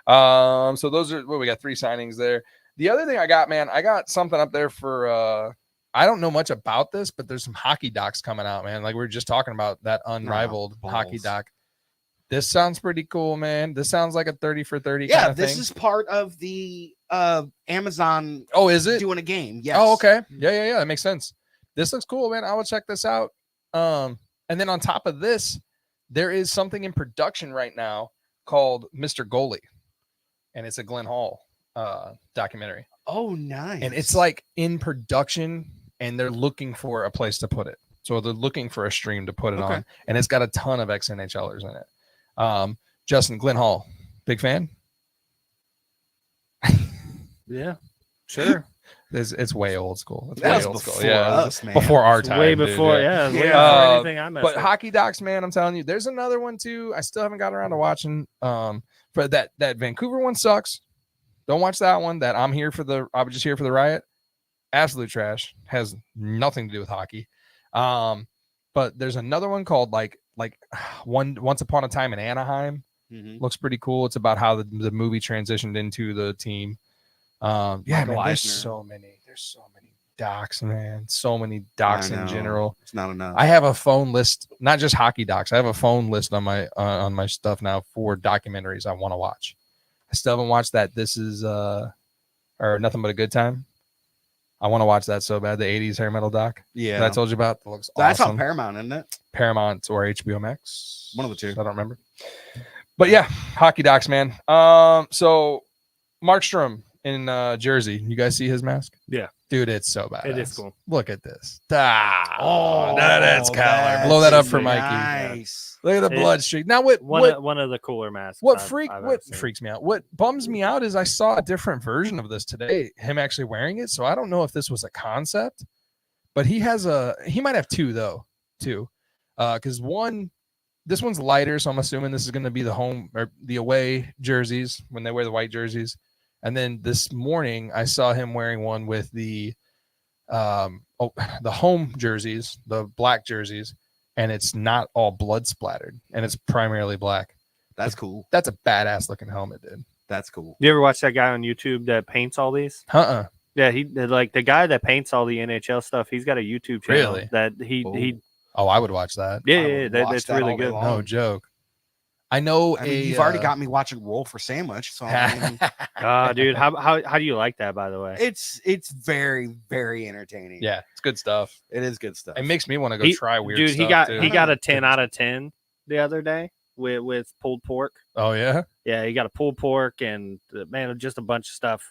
yeah. So those are we got 3 signings there. The other thing I got, man, I got something up there for I don't know much about this, but there's some hockey docs coming out, man. Like we were just talking about that unrivaled hockey balls. doc. This sounds pretty cool, man. This sounds like a 30 for 30 yeah, kind of this thing. is part of the Amazon Oh, is it? doing a game. Yes. Oh, okay. Yeah. That makes sense. This looks cool, man. I will check this out. And then on top of this, there is something in production right now called Mr. Goalie, and it's a Glenn Hall documentary. Oh, nice. And it's like in production, and they're looking for a place to put it. So they're looking for a stream to put it Okay. on, and it's got a ton of ex-NHLers in it. Justin, Glenn Hall, big fan. Yeah. Sure. It's way old school. It's That way was old before school. Yeah, us, man. before our It's time. way dude, before, yeah, way Yeah. before anything I messed But with. hockey docs, man, I'm telling you, there's another one too. I still haven't got around to watching. But that Vancouver one sucks. Don't watch that one. That I'm just here for the riot. Absolute trash. Has nothing to do with hockey. But there's another one called like Once Upon a Time in Anaheim. Mhm. Looks pretty cool. It's about how the movie transitioned into the team. Yeah, Michael man, there's Eisner. there's so many docs, man. So many docs I in know. general. It's not enough. I have a phone list, not just hockey docs. I have a phone list on my stuff now for documentaries I want to watch. I still haven't watched that. This is or Nothing But a Good Time. I want to watch that so bad. The 80s hair metal doc yeah. that I told you about. That looks That's awesome. on Paramount, isn't it? Paramount or HBO Max. One of the two. I don't remember. But yeah, hockey docs, man. So Markstrom, in Jersey. You guys see his mask? Yeah. Dude, it's so bad. It is cool. Look at this. That's Kyler. Blow that up for Mikey. Nice. Look at the It- blood streak. Now, what One of the cooler masks. what I've ever what seen. freaks me out? What bums me out is I saw a different version of this today. Him actually wearing it. So I don't know if this was a concept, but he might have two though. Because this one's lighter, so I'm assuming this is going to be the home or the away jerseys when they wear the white jerseys. And then this morning I saw him wearing one with the home jerseys, the black jerseys, and it's not all blood splattered and it's primarily black. That's cool. That's a badass looking helmet, dude. That's cool. You ever watch that guy on YouTube that paints all these? Yeah, he like the guy that paints all the NHL stuff. He's got a YouTube channel Really? that he Oh, I would watch that. yeah, I yeah, would that, watch that's that really all day good. long. No joke. I know I mean, you've already got me watching Roll for Sandwich, so I mean, Dude, how do you like that, by the way? it's very, very entertaining. Yeah, it's good stuff. it is good stuff. It makes me want to go He- try weird Dude, stuff. he too. got a 10 out of 10 the other day with pulled pork. Oh yeah. Yeah, he got a pulled pork and man, just a bunch of stuff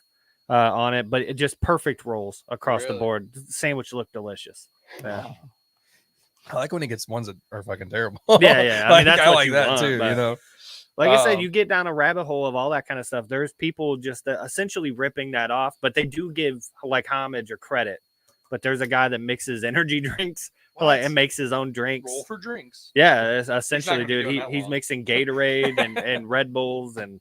on it, but it just perfect rolls across the Really? board. The sandwich looked delicious. Yeah. I like when he gets ones that are fucking terrible. Yeah, yeah. I mean, that's I what like you that want, too. but- You know. Like I said, Um, you get down a rabbit hole of all that kind of stuff. There's people just essentially ripping that off, but they do give like homage or credit. But there's a guy that mixes energy drinks and makes his own drinks. Roll for drinks. Yeah, it's essentially, gonna be dude. doing that He's long. mixing Gatorade and Red Bulls and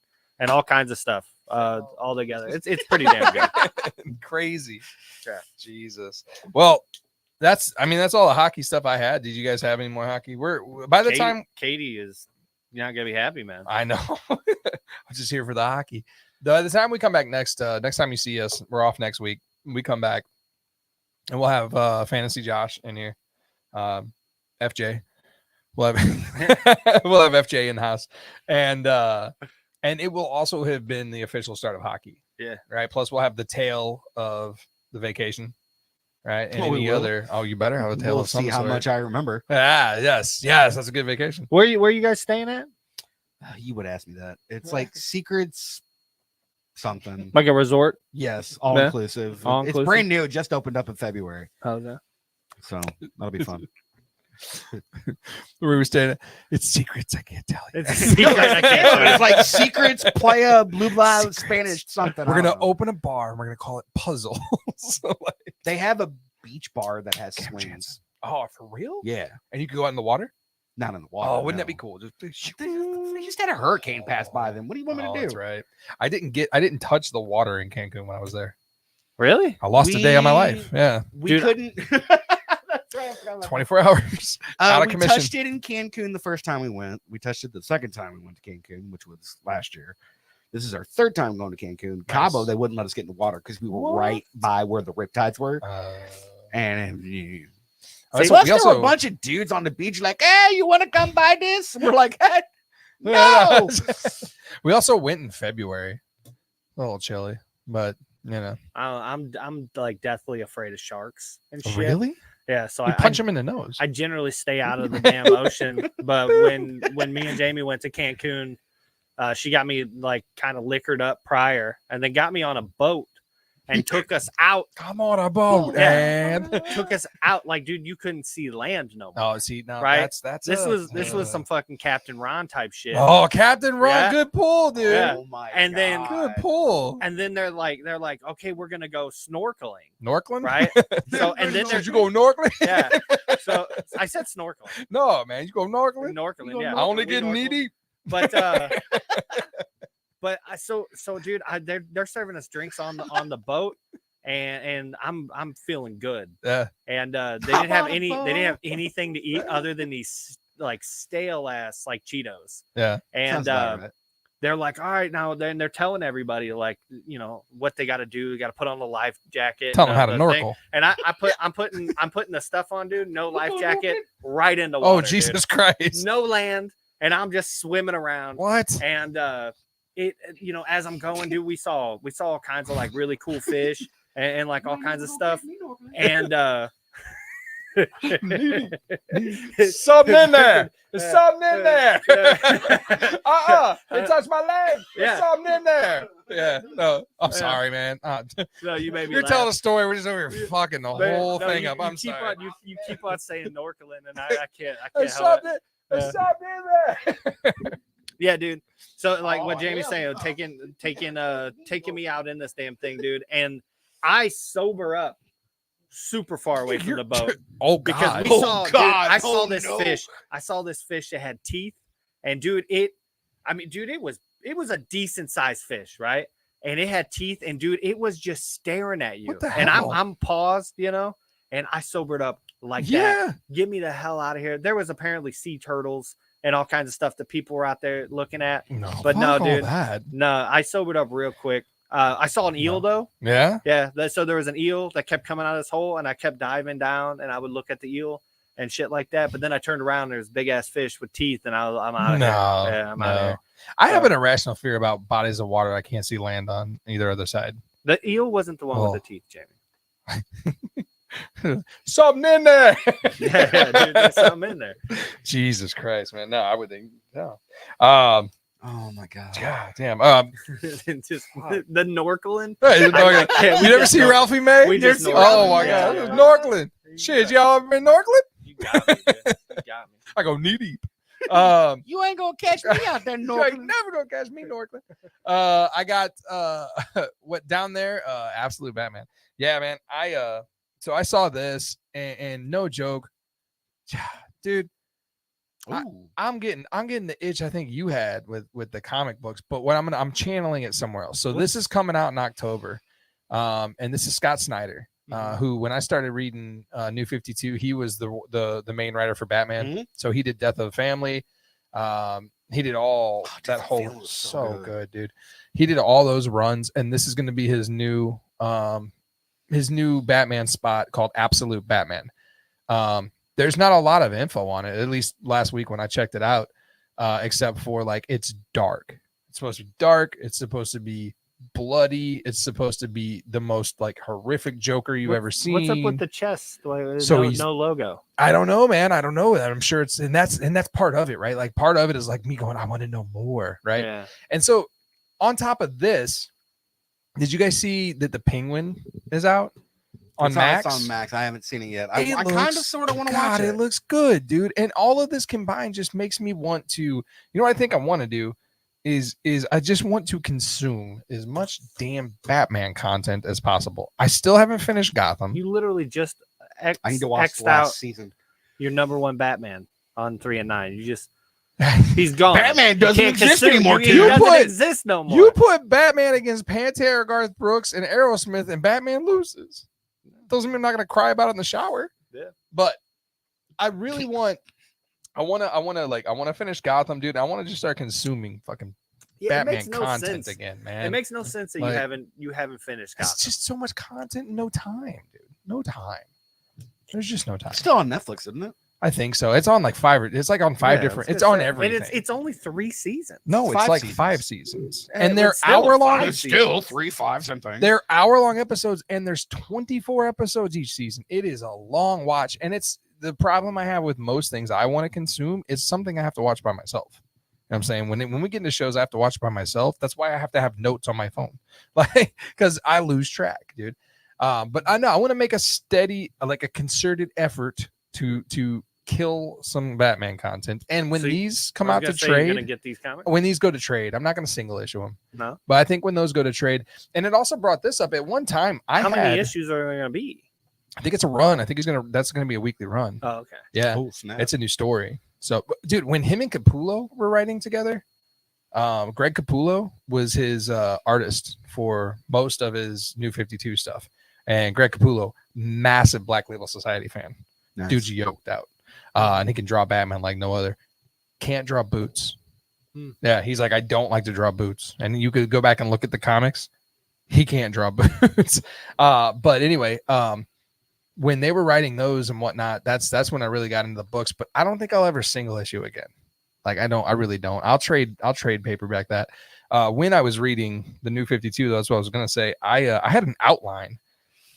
all kinds of stuff all together. It's pretty damn good. Crazy. Yeah. Jesus. Well, that's all the hockey stuff I had. Did you guys have any more hockey? We're by the time Katie is not gonna be happy, man. I know. I'm just here for the hockey. The time we come back next time you see us, we're off next week. We come back and we'll have Fantasy Josh in here. FJ. We'll have we'll have FJ in the house. And it will also have been the official start of hockey. Yeah. Right. Plus we'll have the tail of the vacation. Right. And Oh, we any will. other you better have a tail We'll of some see how sort. much I remember. Yes, that's a good vacation. Where you guys staying at? You would ask me that. It's like secrets something. Like a resort? Yes, all Yeah. inclusive. All It's inclusive? brand new. It just opened up in February, How's that? so that'll be fun. Where we staying at? It's secrets I can't tell you. It's a secret. I can't It's like secrets, playa, blue blah, Spanish something. We're I don't gonna know. open a bar and we're gonna call it Puzzle. So, like, They have a beach bar that has Damn swings. chance. oh, for real? Yeah, And you can go out in the water? not in the water. Oh, wouldn't that be no. cool? Just They just had a hurricane pass by them. What do you want me to do? That's right. I didn't touch the water in Cancun when I was there. Really? I lost a day of my life. We- Yeah. We Dude, couldn't. That's right. I forgot about that. 24 hours out of We commission. touched it in Cancun the first time we went. We touched it the second time we went to Cancun, which was last year. This is our third time going to Cancun. Cabo, they wouldn't let us get in the water because we were right by where the riptides were. And That's plus what we there were also- a bunch of dudes on the beach like, hey, you want to come buy this? And we're like, hey, no. We also went in February. A little chilly, but you know. I'm like deathly afraid of sharks and shit. Really? Yeah. So You I punch him in the nose. I generally stay out of the damn ocean. But when me and Jamie went to Cancun, she got me like kind of liquored up prior, and then got me on a boat and took us out. Come on a boat, Yeah. man. Took us out, like, dude, you couldn't see land no more. Oh, see, now Right? that's This a- was some fucking Captain Ron type shit. Oh, Captain Ron, Yeah. good pull, dude. Yeah. Oh my And then- God. Good pull. And then they're like, okay, we're gonna go snorkeling, Norkland, right? So and then Did you go Norkland? yeah. So I said snorkeling, No, man, you go Norkland. Norkeling, yeah. I only We get Norkeling. needy. But but so dude, they're serving us drinks on the boat, and I'm feeling good. Yeah. And they didn't have anything to eat other than these like stale ass like Cheetos. Yeah. And Sounds about right. they're like, all right, now then they're telling everybody like, you know, what they got to do. They got to put on the life jacket. Tell them how to the thing. Norkle. And I'm putting the stuff on, dude. No life jacket, right into Oh, water. Jesus dude. Christ. No land, and I'm just swimming around. What? And it, you know, as I'm going, dude, we saw all kinds of like really cool fish and like all kinds of stuff. And There's something in there. There's something in there. It touched my leg. There's Yeah. something in there. Yeah. No, I'm sorry, man. No, you made me You're laugh. telling a story. We're just over here fucking the Man, whole no, thing you, up. you I'm keep sorry. on you keep on saying Norcoland, and I can't There's help it. something. There's something in there. Yeah, dude. So like what Oh, Jamie's yeah. saying, taking me out in this damn thing, dude. And I sober up super far away from the boat Oh because God. we saw, dude, I saw this fish. I saw this fish that had teeth, and dude, it was a decent sized fish, right? And it had teeth, and dude, it was just staring at you. What the And hell? I'm paused, and I sobered up like Yeah. that. Get me the hell out of here. There was apparently sea turtles and all kinds of stuff that people were out there looking at. No, But no, fuck all dude. that. No, I sobered up real quick. I saw an eel though. Yeah. Yeah. So there was an eel that kept coming out of this hole, and I kept diving down, and I would look at the eel and shit like that. But then I turned around, and there's big ass fish with teeth, and I'm out of No, here. Yeah, I'm out of no. here. I have an irrational fear about bodies of water I can't see land on either other side. The eel wasn't the one Oh. with the teeth, Jamie. Something in there. Yeah, dude, there's something in there. Jesus Christ, man. No, I would think no. Oh my god. God damn. Just the Norcoland. Hey, I can't- we you ever just see know- Ralphie May? we just know Oh my Ralphie, God, yeah, this is yeah. Norkland. Shit, y'all ever been Norkland? You got me. Dude. You got me. I go knee deep. You ain't gonna catch me out there, You ain't Norton. never gonna catch me, Norkland. I got what down there? Absolute Batman. Yeah, man. So I saw this and no joke, dude. I'm getting the itch I think you had with the comic books, but what I'm channeling it somewhere else. So this is coming out in October, and this is Scott Snyder, who when I started reading New 52, he was the main writer for Batman. Mhm. So he did Death of the Family. He did all that Death of the whole Family was so so good. good, dude. He did all those runs, and this is going to be his new Batman spot called Absolute Batman. There's not a lot of info on it, at least last week when I checked it out, except for like it's dark. It's supposed to be dark. It's supposed to be bloody. It's supposed to be the most like horrific Joker you've ever seen. What's up with the chest? Like, So no, he's- no logo. I don't know, man. I don't know that. I'm sure it's and that's part of it, right? Like part of it is like me going, I want to know more, right? Yeah. And so on top of this, did you guys see that the Penguin is out on Max? It's on Max. I haven't seen it yet. It I kind of looks- sort of want to God, watch it. it looks good, dude. And all of this combined just makes me want to, you know what I think I want to do is I just want to consume as much damn Batman content as possible. I still haven't finished Gotham. You literally just I need to watch the X'd out last season. your number one Batman on 3 and 9. You just he's gone. Batman You doesn't can't exist consume- anymore, He kid. doesn't put- exist no more. You put Batman against Pantera, Garth Brooks, and Aerosmith, and Batman loses. Doesn't mean I'm not gonna cry about it in the shower. Yeah. But I really want. I want to finish Gotham, dude. I want to just start consuming fucking Yeah, it Batman makes no content sense. again, man. It makes no sense that Like- you haven't finished It's Gotham. just so much content, and no time, dude. No time. There's just no time. It's still on Netflix, isn't it? I think so. It's on like five. It's like on five Yeah, different. I was It's gonna on say, everything. and it's only 3 seasons. no, it's 5 like seasons. 5 seasons, Yeah, and but they're still hour long. 5 seasons. 3, 5, same thing. They're hour long episodes, and there's 24 episodes each season. It is a long watch, and it's the problem I have with most things I want to consume is something I have to watch by myself. You know what I'm saying when we get into shows I have to watch by myself. That's why I have to have notes on my phone, like because I lose track, dude. But I know I want to make a steady, like a concerted effort to kill some Batman content. And when So these come I was out to gonna say you're gonna trade, get these comics. when these go to trade, I'm not going to single issue them. No. But I think when those go to trade, and it also brought this up at one time. How many issues are there gonna be? I think it's a run. I think that's gonna be a weekly run. Oh, okay. Yeah, Oh, snap. it's a new story. So, dude, when him and Capullo were writing together, Greg Capullo was his artist for most of his New 52 stuff, and Greg Capullo, massive Black Label Society fan. Nice. Dude's yoked out, and he can draw Batman like no other. Can't draw boots. Yeah, he's like, I don't like to draw boots, and you could go back and look at the comics. He can't draw boots. But anyway, when they were writing those and whatnot, that's when I really got into the books. But I don't think I'll ever single issue again. Like I really don't. I'll trade paperback that. When I was reading the New 52, that's what I was gonna say. I had an outline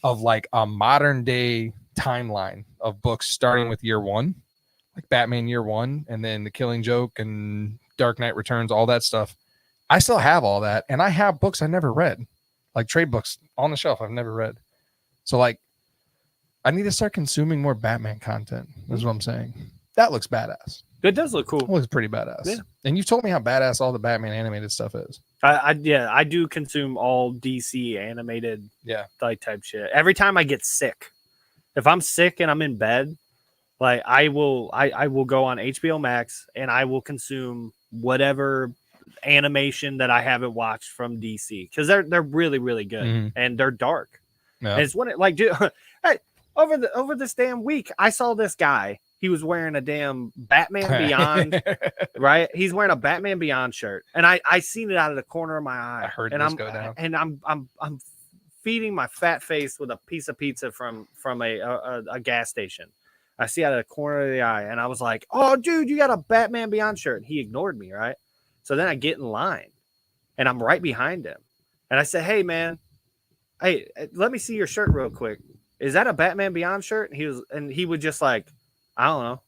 of like a modern day timeline of books starting with year 1, like Batman year 1, and then The Killing Joke and Dark Knight Returns, all that stuff. I still have all that, and I have books I never read, like trade books on the shelf I've never read. So like, I need to start consuming more Batman content. That's what I'm saying. That looks badass. It does look cool. It looks pretty badass. Yeah. And you've told me how badass all the Batman animated stuff is. I do consume all DC animated type shit. Every time I get sick, if I'm sick and I'm in bed, like I will go on HBO Max and I will consume whatever animation that I haven't watched from DC because they're really really good and they're dark. Yeah. And it's when it like dude, hey, over this damn week I saw this guy. He was wearing a damn Batman Beyond, right? He's wearing a Batman Beyond shirt, and I seen it out of the corner of my eye. I heard and this go down. And I'm feeding my fat face with a piece of pizza from a gas station. I see out of the corner of the eye, and I was like, "Oh, dude, you got a Batman Beyond shirt." And he ignored me, right? So then I get in line, and I'm right behind him, and I said, "Hey, man, hey, let me see your shirt real quick. Is that a Batman Beyond shirt?" And he would just like. I don't know.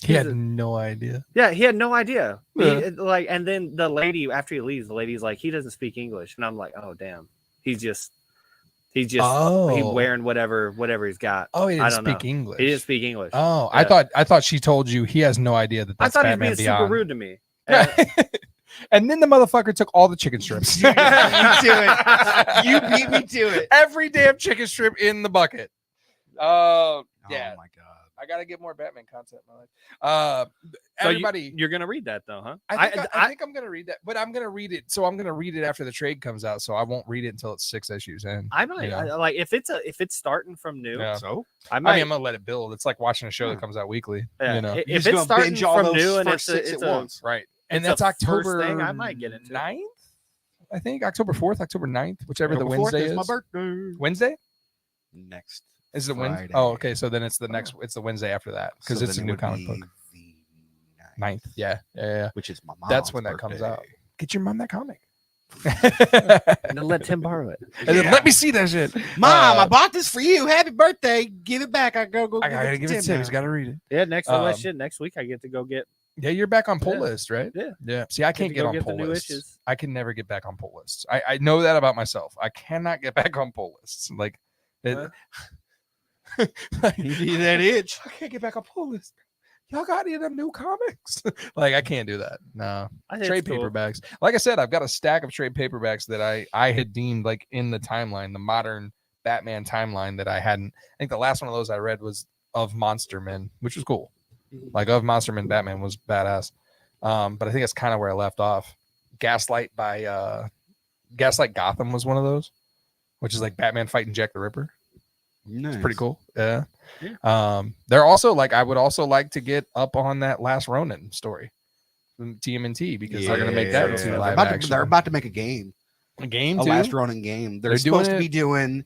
He had no idea. Yeah, he had no idea. Yeah. And then the lady after he leaves, the lady's like, he doesn't speak English, and I'm like, oh damn, he's just he's wearing whatever he's got. Oh, he I didn't don't speak know. English. He didn't speak English. Oh, Yeah. I thought she told you he has no idea that I that's thought Batman he was being Beyond. super rude to me. And then the motherfucker took all the chicken strips. You beat me to it. You beat me to it. Every damn chicken strip in the bucket. Oh, yeah. Oh my god. I gotta get more Batman content in my life. So Everybody, you're gonna read that though, huh? I think I'm gonna read that, but I'm gonna read it. So I'm gonna read it after the trade comes out. So I won't read it until it's 6 issues in. I might you know? like if it's starting from new. Yeah. So I might. I mean, I'm gonna let it build. It's like watching a show that comes out weekly. Yeah. You know, If just it's gonna starting binge all from those new and first it's six a, at once. right? And It's that's the first October thing I might get into. 9th. I think October 4th, October 9th, whichever the October 4th Wednesday is is. my birthday. Wednesday. Next. Is it Wednesday? Friday. Oh, okay. So then it's the next. It's the Wednesday after that because So it's a then it new would comic be book. the 9th. Yeah. which is my mom's That's when that comes birthday. out. Get your mom that comic. And then let Tim borrow it. And then let me see that shit. Mom, I bought this for you. Happy birthday. Give it back. I go I gotta give it to Tim him. He's now. got to read it. Yeah, next Um, next week I get to go get. Yeah, you're back on pull Yeah. list, right? Yeah. Yeah. See, I can't to get go on get the pull new lists. issues. I can never get back on pull lists. I know that about myself. I cannot get back on pull lists. Like, Huh? You need that itch. I can't get back on pull lists. Y'all got any of them new comics? Like, I can't do that. No. I think Trade it's cool. paperbacks. Like I said, I've got a stack of trade paperbacks that I had deemed like in the timeline, the modern Batman timeline that I hadn't. I think the last one of those I read was of Monster Men, which was cool. Like of Monster Men Batman was badass. But I think that's kind of where I left off. Gaslight Gotham was one of those, which is like Batman fighting Jack the Ripper. Nice. Pretty cool. Yeah. Yeah. They're also like, I would also like to get up on that Last Ronin story from TMNT because they're gonna make that into They're live about, action. they're about to make a game, A game a too? Last Ronin game. They're They're doing supposed to it- be doing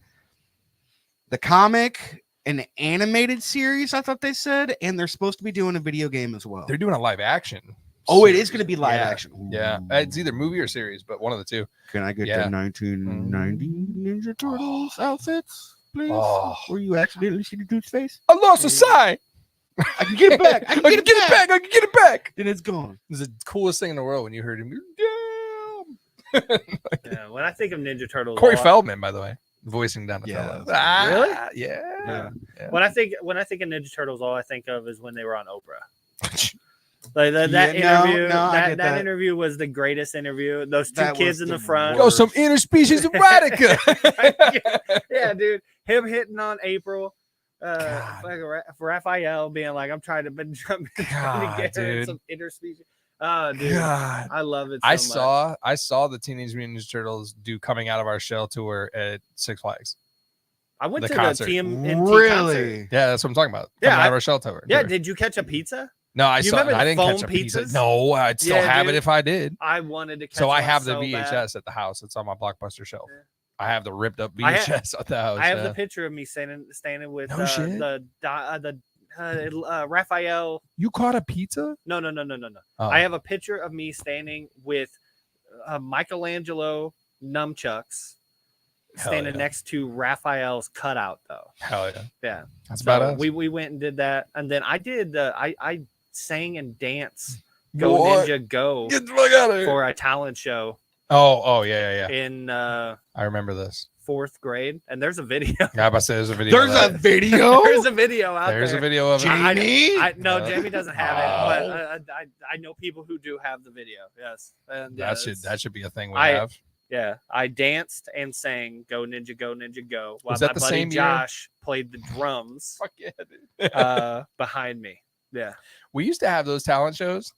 the comic, an animated series. I thought they said, and they're supposed to be doing a video game as well. They're doing a live action. Oh, it is series. going to be live Yeah. action. Yeah, Ooh. it's either movie or series, but one of the two. Can I get Yeah. the 1990 Ninja Turtles outfits, please? Oh. Where you accidentally see the dude's face? I lost a sign. I can get it back. I can get it back. I can get it back. Then it's gone. It was the coolest thing in the world when you heard him. You're damn. Yeah, when I think of Ninja Turtles, Corey all- Feldman, by the way, voicing Donatello. Yeah. Really? Yeah. When I think of Ninja Turtles, all I think of is when they were on Oprah. Like that Yeah, no, interview, no, I that get that. interview was the greatest interview. Those two That kids was in the the front. Go some interspecies erotica. Yeah, dude, him hitting on April, God. like Raphael being like, "I'm trying to, trying God, to get her in dude. some interspecies." Oh, dude, God. I love it. So much. I saw the Teenage Mutant Ninja Turtles do Coming Out of Our Shell tour at Six Flags. I went the to concert. the TMNT concert. Really? Yeah, that's what I'm talking about. Yeah, Coming Out I- of Our Shell tour. Yeah, did you catch a pizza? No, I You saw. remember I the didn't catch foam a pizza. pizzas? No, I'd still Yeah, have it dude. if I did. I wanted to catch So I one have the so bad. VHS at the house. It's on my Blockbuster shelf. Yeah. I have the ripped up I VHS at the house. I have yeah. the picture of me standing with No shit. the Raphael. You caught a pizza? No. Oh. I have a picture of me standing with Michelangelo nunchucks standing yeah. next to Raphael's cutout, though. Hell yeah. Yeah, That's so about us. we went and did that, and then I did. I sang and danced. Go What? Ninja Go Get the fuck out of here. for a talent show Oh, yeah. in I remember this. 4th grade, and there's a video. I about to say there's a video. There's of a that. video. There's a video out There's there. a video of it. I no, Jamie doesn't have it, Oh. but I know people who do have the video. Yes, and That should be a thing we I- have. yeah. I danced and sang "Go Ninja Go Ninja Go" while Was that my the buddy same year? Josh played the drums Fuck yeah, dude. behind me. Yeah, We used to have those talent shows,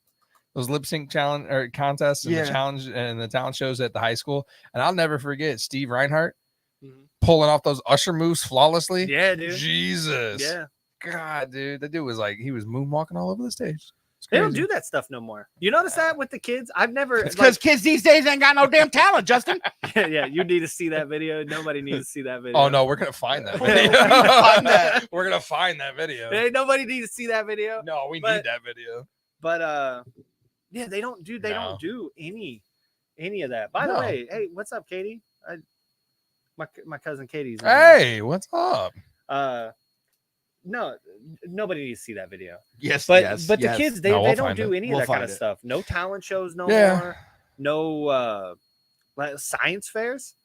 those lip sync challenge or contests and Yeah. the challenge and the talent shows at the high school. And I'll never forget Steve Reinhardt Mhm. pulling off those usher moves flawlessly. yeah, dude. Jesus. Yeah, God, dude. That dude was like, he was moonwalking all over the stage. It's they don't crazy. do that stuff no more. You notice that with the kids? I've never. It's because kids these days ain't got no damn talent, Justin. yeah, you need to see that video. Nobody needs to see that video. Oh, no, we're going to find that Yeah, video. we're gonna find that. We're going to find that video. Hey, nobody needs to see that video. No, we But- need that video. But yeah, they don't do No. any of that. By the No. way, hey, what's up, Katie? My cousin Katie's in here. Hey, what's up? No, nobody needs to see that video. Yes, But yes, but yes. the kids they No, we'll don't find do it. any We'll of that kind find of it. stuff. No talent shows no Yeah. more. No like science fairs.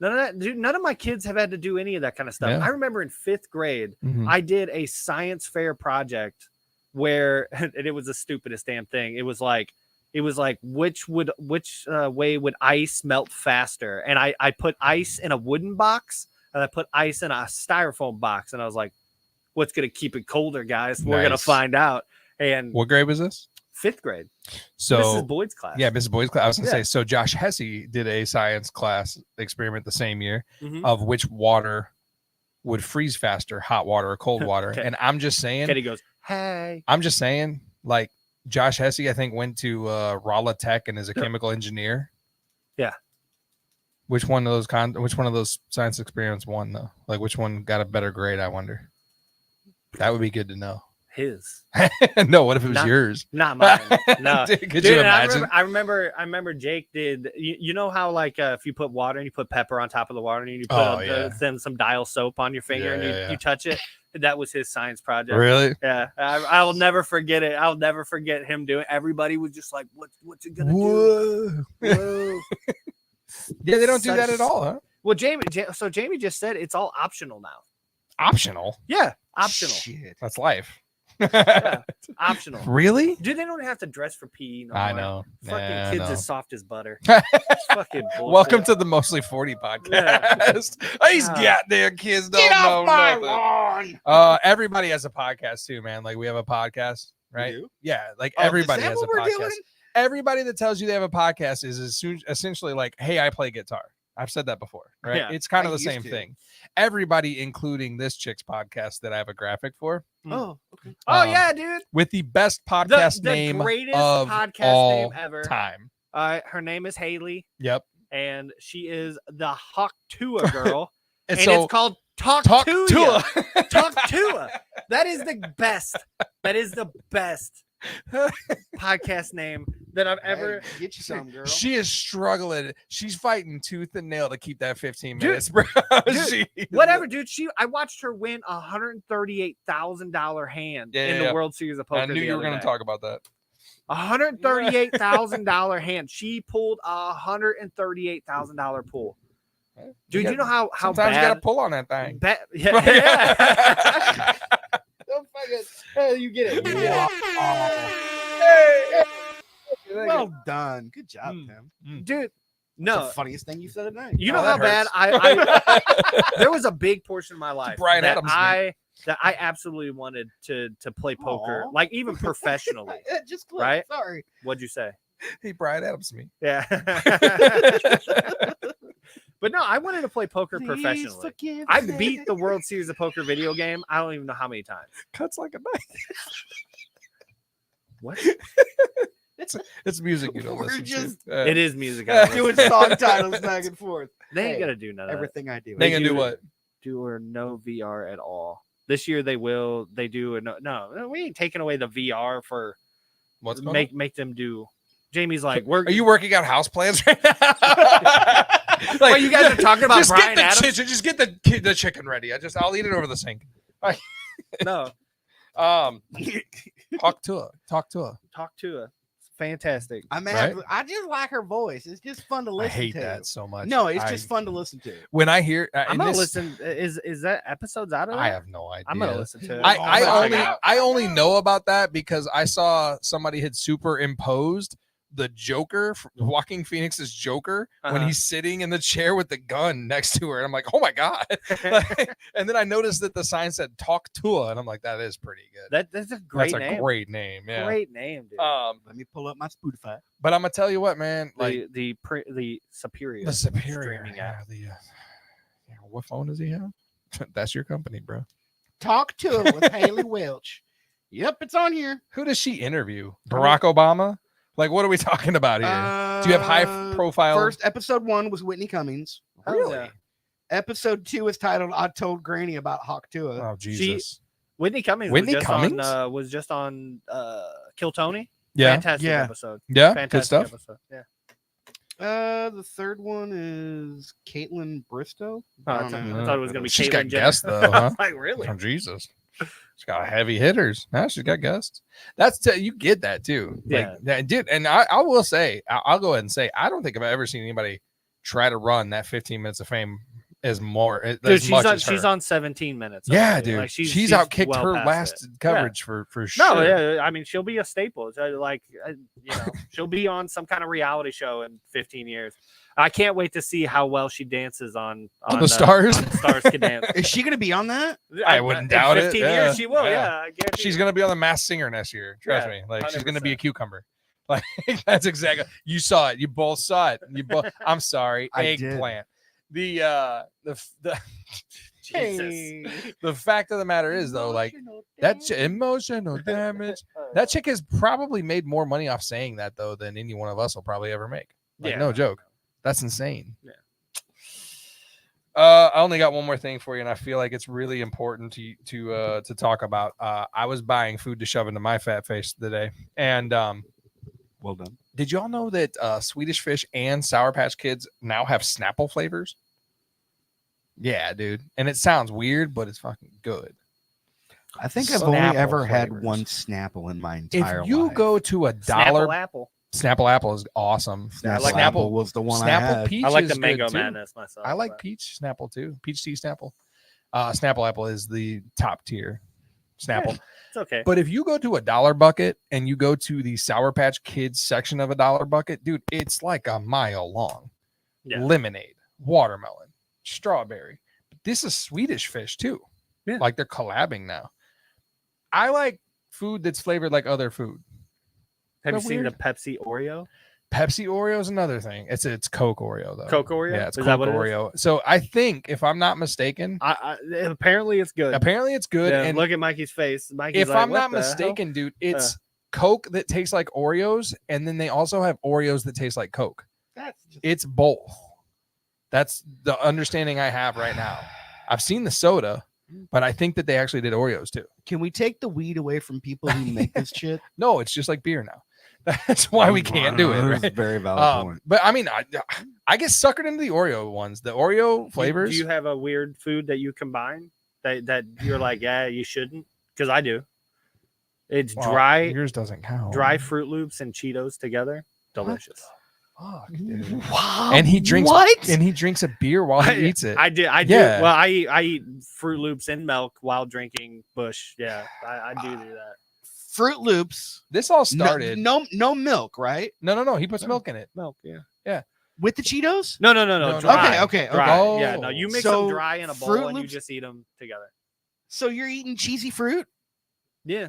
None of that. Dude, none of my kids have had to do any of that kind of stuff. Yeah. I remember in 5th grade, Mhm. I did a science fair project where and it was the stupidest damn thing. It was like which way would ice melt faster? And I put ice in a wooden box and I put ice in a styrofoam box, and I was like, what's gonna keep it colder, guys? We're gonna Nice. find out. And What grade was this? 5th grade, So Mrs. Boyd's class. yeah, Mrs. Boyd's class. I was gonna Yeah. say, so Josh Hesse did a science class experiment the same year Mhm. of which water would freeze faster, hot water or cold water. Okay. And I'm just saying, Katie goes, hey. like Josh Hesse, I think went to Rolla Tech and is a chemical engineer. Yeah. Which one of those science experiments won though? Like which one got a better grade? I wonder. That would be good to know. His, No, what if it was Not- yours? not mine. No. Dude, could Dude, you and imagine? I remember Jake did. You know how like if you put water and you put pepper on top of the water and you put Oh, yeah. then some dial soap on your finger and Yeah. you touch it. That was his science project. Really? Yeah, I'll never forget it. I'll never forget him doing. Everybody was just like, "What's it gonna do?" Whoa. Whoa. Yeah, they don't do that Such- at all, huh? Well, Jamie just said it's all optional now. Optional. Yeah, optional. Shit. That's life. Yeah, optional. Really? Dude, they don't have to dress for PE. No I more. know. Fucking Yeah, I kids know. as soft as butter. It's fucking bullshit. Welcome to the Mostly 40 podcast. These Yeah. goddamn kids don't Get know off my nothing. lawn. Everybody has a podcast too, man. Like we have a podcast, right? do? Yeah, like Oh, is everybody that has a what we're podcast. doing? Everybody that tells you they have a podcast is essentially like, "Hey, I play guitar." I've said that before, right? Yeah, It's kind of I the used same to. thing. Everybody, including this chick's podcast that I have a graphic for, Oh, okay. Oh um, yeah, dude. with the best podcast The name greatest of podcast all name ever. time. Her name is Haley, Yep. and she is the Hawk Tua girl, And and so it's called Talk talk to to Ya. her. Talk Tua. That is the best. That is the best podcast name that I've ever. Hey, get you some, girl. She is struggling. She's fighting tooth and nail to keep that 15 Dude, minutes, bro. dude, Whatever, dude. I watched her win $138,000 hand Yeah, in yeah. the World Series of Poker. I knew you were going to talk about that. $138,000 hand. She pulled a $138,000 pull. Dude, you know how Sometimes you bad? got to pull on that thing. Yeah. Don't fucking. You get it. Well done. Good job, Mm. Tim. Dude. That's No. the funniest thing you've said tonight. You Oh, know that how bad hurts. I there was a big portion of my life Bryan that Adams, man. I absolutely wanted to play poker, Aw. like even professionally. Just click. Right? Sorry. What'd you say? Hey, Bryan Adams me. Yeah. But no, I wanted to play poker professionally. I beat the World Series of Poker video game. I don't even know how many times. Cuts like a knife. What? It's music you don't We're listen just- to. It is music. I Doing listen. song titles back and forth. They ain't Hey, gonna do none of that. Everything I do. They gonna do do what? Do or no VR at all. This year they will. They do. No, we ain't taking away the VR for What's going on? make them do. Jamie's like, we're Are you working out house plans right now? Like, you guys are talking about just Bryan get the Adams? chicken, just get the chicken ready. I'll eat it over the sink. No, Talk to her. talk to her. It's fantastic. I mean, Right? I just like her voice. It's just fun to listen I hate to. that so much. No, it's just fun to listen to. when I hear. I'm and gonna this- listen. Is that episodes out of that? I have no idea. I'm gonna listen to it. I only know about that because I saw somebody had superimposed the Joker, Joaquin Phoenix's Joker, when Uh-huh. he's sitting in the chair with the gun next to her, and I'm like, oh my god! Like, and then I noticed that the sign said "Talk to her," and I'm like, that is pretty good. That's a great That's a name. great name. Yeah. Great name, dude. Let me pull up my Spotify. But I'm gonna tell you what, man. Like the Superior. the Superior. streaming app. What phone does he have? That's your company, bro. Talk to her with Haley Welch. Yep, it's on here. Who does she interview? Barack Obama? Like, what are we talking about here? Do you have high profile? First episode 1 was Whitney Cummings. Really? Yeah. Episode 2 is titled "I Told Granny About Hawk Tua." Oh Jesus! Whitney Cummings. Whitney was just Cummings? on, was just on Kill Tony. Yeah, Fantastic Yeah. episode. yeah, Fantastic good stuff. episode. Yeah. The third one is Caitlin Bristow. Oh, I I don't know. thought it was gonna be. She's Caitlyn got Jenner. guests, though, I huh? was like, really? Oh Jesus! She's got heavy hitters. Now she's got guests. You get that too. Yeah. Like, that, dude. And I will say, I'll go ahead and say, I don't think I've ever seen anybody try to run that 15 minutes of fame as Dude, as she's much on. as her. She's on 17 minutes. Yeah, already. dude. Like, she's outkicked well her past last it. coverage for sure. No, yeah. I mean, she'll be a staple. It's like, she'll be on some kind of reality show in 15 years. I can't wait to see how well she dances on the Stars? On the Stars Can Dance. Is she going to be on that? I wouldn't in doubt it. 15 Yeah. years, she will. Yeah. Yeah, I guarantee She's you. gonna be on the Masked Singer next year. Trust Yeah, me. Like she's gonna be a 100%. cucumber. Like that's exactly. You saw it. You both saw it. You both. I'm sorry. I did. Eggplant. The Jesus. the fact of the matter is though, like that emotional damage. That chick has probably made more money off saying that though than any one of us will probably ever make. Like Yeah. no joke. That's insane. Yeah. I only got one more thing for you, and I feel like it's really important to talk about. I was buying food to shove into my fat face today, and Well done. did y'all know that Swedish Fish and Sour Patch Kids now have Snapple flavors? Yeah, dude, and it sounds weird, but it's fucking good. I think I've only Snapple ever had flavors. one Snapple in my entire If you life. go to a Snapple dollar, apple. Snapple Apple is awesome. Snapple, like Apple was the one I Snapple had. Peach I like is the good, Mango too. Madness myself. I like but- peach Snapple too. Peach tea Snapple. Snapple Apple is the top tier Snapple. It's okay. But if you go to a dollar bucket and you go to the Sour Patch Kids section of a dollar bucket, dude, it's like a mile long. Yeah. Lemonade, watermelon, strawberry. But this is Swedish Fish too. Yeah. Like they're collabing now. I like food that's flavored like other food. Have you Isn't that seen weird? the Pepsi Oreo? Pepsi Oreo is another thing. It's Coke Oreo though. Coke Oreo? Yeah, it's Is Coke that what it is? Oreo. So I think if I'm not mistaken, Apparently it's good. apparently it's good. Yeah, And look at Mikey's face. Mikey's if like, I'm "What not the hell?" mistaken, dude, it's Coke that tastes like Oreos, and then they also have Oreos that taste like Coke. That's just, It's both. That's the understanding I have right now. I've seen the soda, but I think that they actually did Oreos too. can we take the weed away from people who make this shit? No, it's just like beer now. That's why we can't do it. That's a Right? very valid point. But I mean, I get suckered into the Oreo ones. The Oreo flavors. Do you have a weird food that you combine that you're like, yeah, you shouldn't? Because I do. It's Well, dry Yours doesn't count. Fruit Loops and Cheetos together. Delicious. Fuck, dude. Wow. And he drinks what? And he drinks a beer while he eats it. I do. Yeah. Well, I eat Fruit Loops and milk while drinking Bush. Yeah, I do that. Fruit Loops. This all No, started. no milk, right? No. He puts milk in it. Milk, yeah. With the Cheetos? No. No. Dry. Okay. Dry. Oh. Yeah, no. You mix So, them dry in a bowl Fruit and you Loops- just eat them together. So you're eating cheesy fruit? Yeah.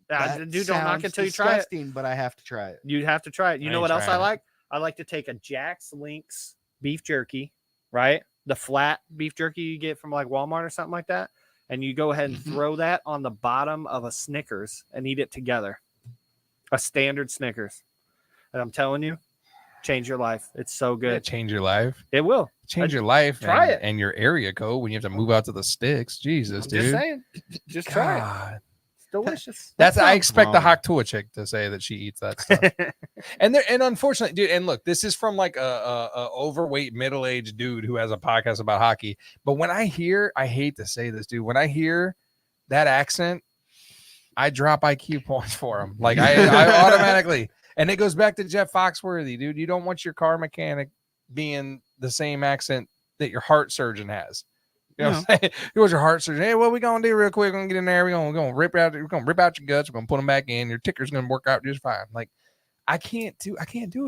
That Dude, don't knock sounds it till you try it. disgusting, but I have to try it. You have to try it. You I know ain't what else I trying it. like? I like to take a Jack's Links beef jerky, right? The flat beef jerky you get from like Walmart or something like that. And you go ahead and Mhm. throw that on the bottom of a Snickers and eat it together. A standard Snickers. And I'm telling you, change your life. It's so Yeah, good. change your life. It will. Change your life. Try and, it. and your area code when you have to move out to the sticks. Jesus, I'm dude. just saying. Just try it. God. It's delicious. That's I sounds expect the wrong. Haktua chick to say that she eats that stuff. and unfortunately, dude, and look, this is from like a overweight middle-aged dude who has a podcast about hockey. But when I hate to say this, dude, when I hear that accent, I drop IQ points for him. Like I automatically, and it goes back to Jeff Foxworthy, dude. You don't want your car mechanic being the same accent that your heart surgeon has. You know what I'm saying? You want your heart surgeon. Hey, what we gonna do real quick? We're gonna get in there. We're gonna rip out your guts. We're gonna put them back in. Your ticker's gonna work out just fine. Like I can't do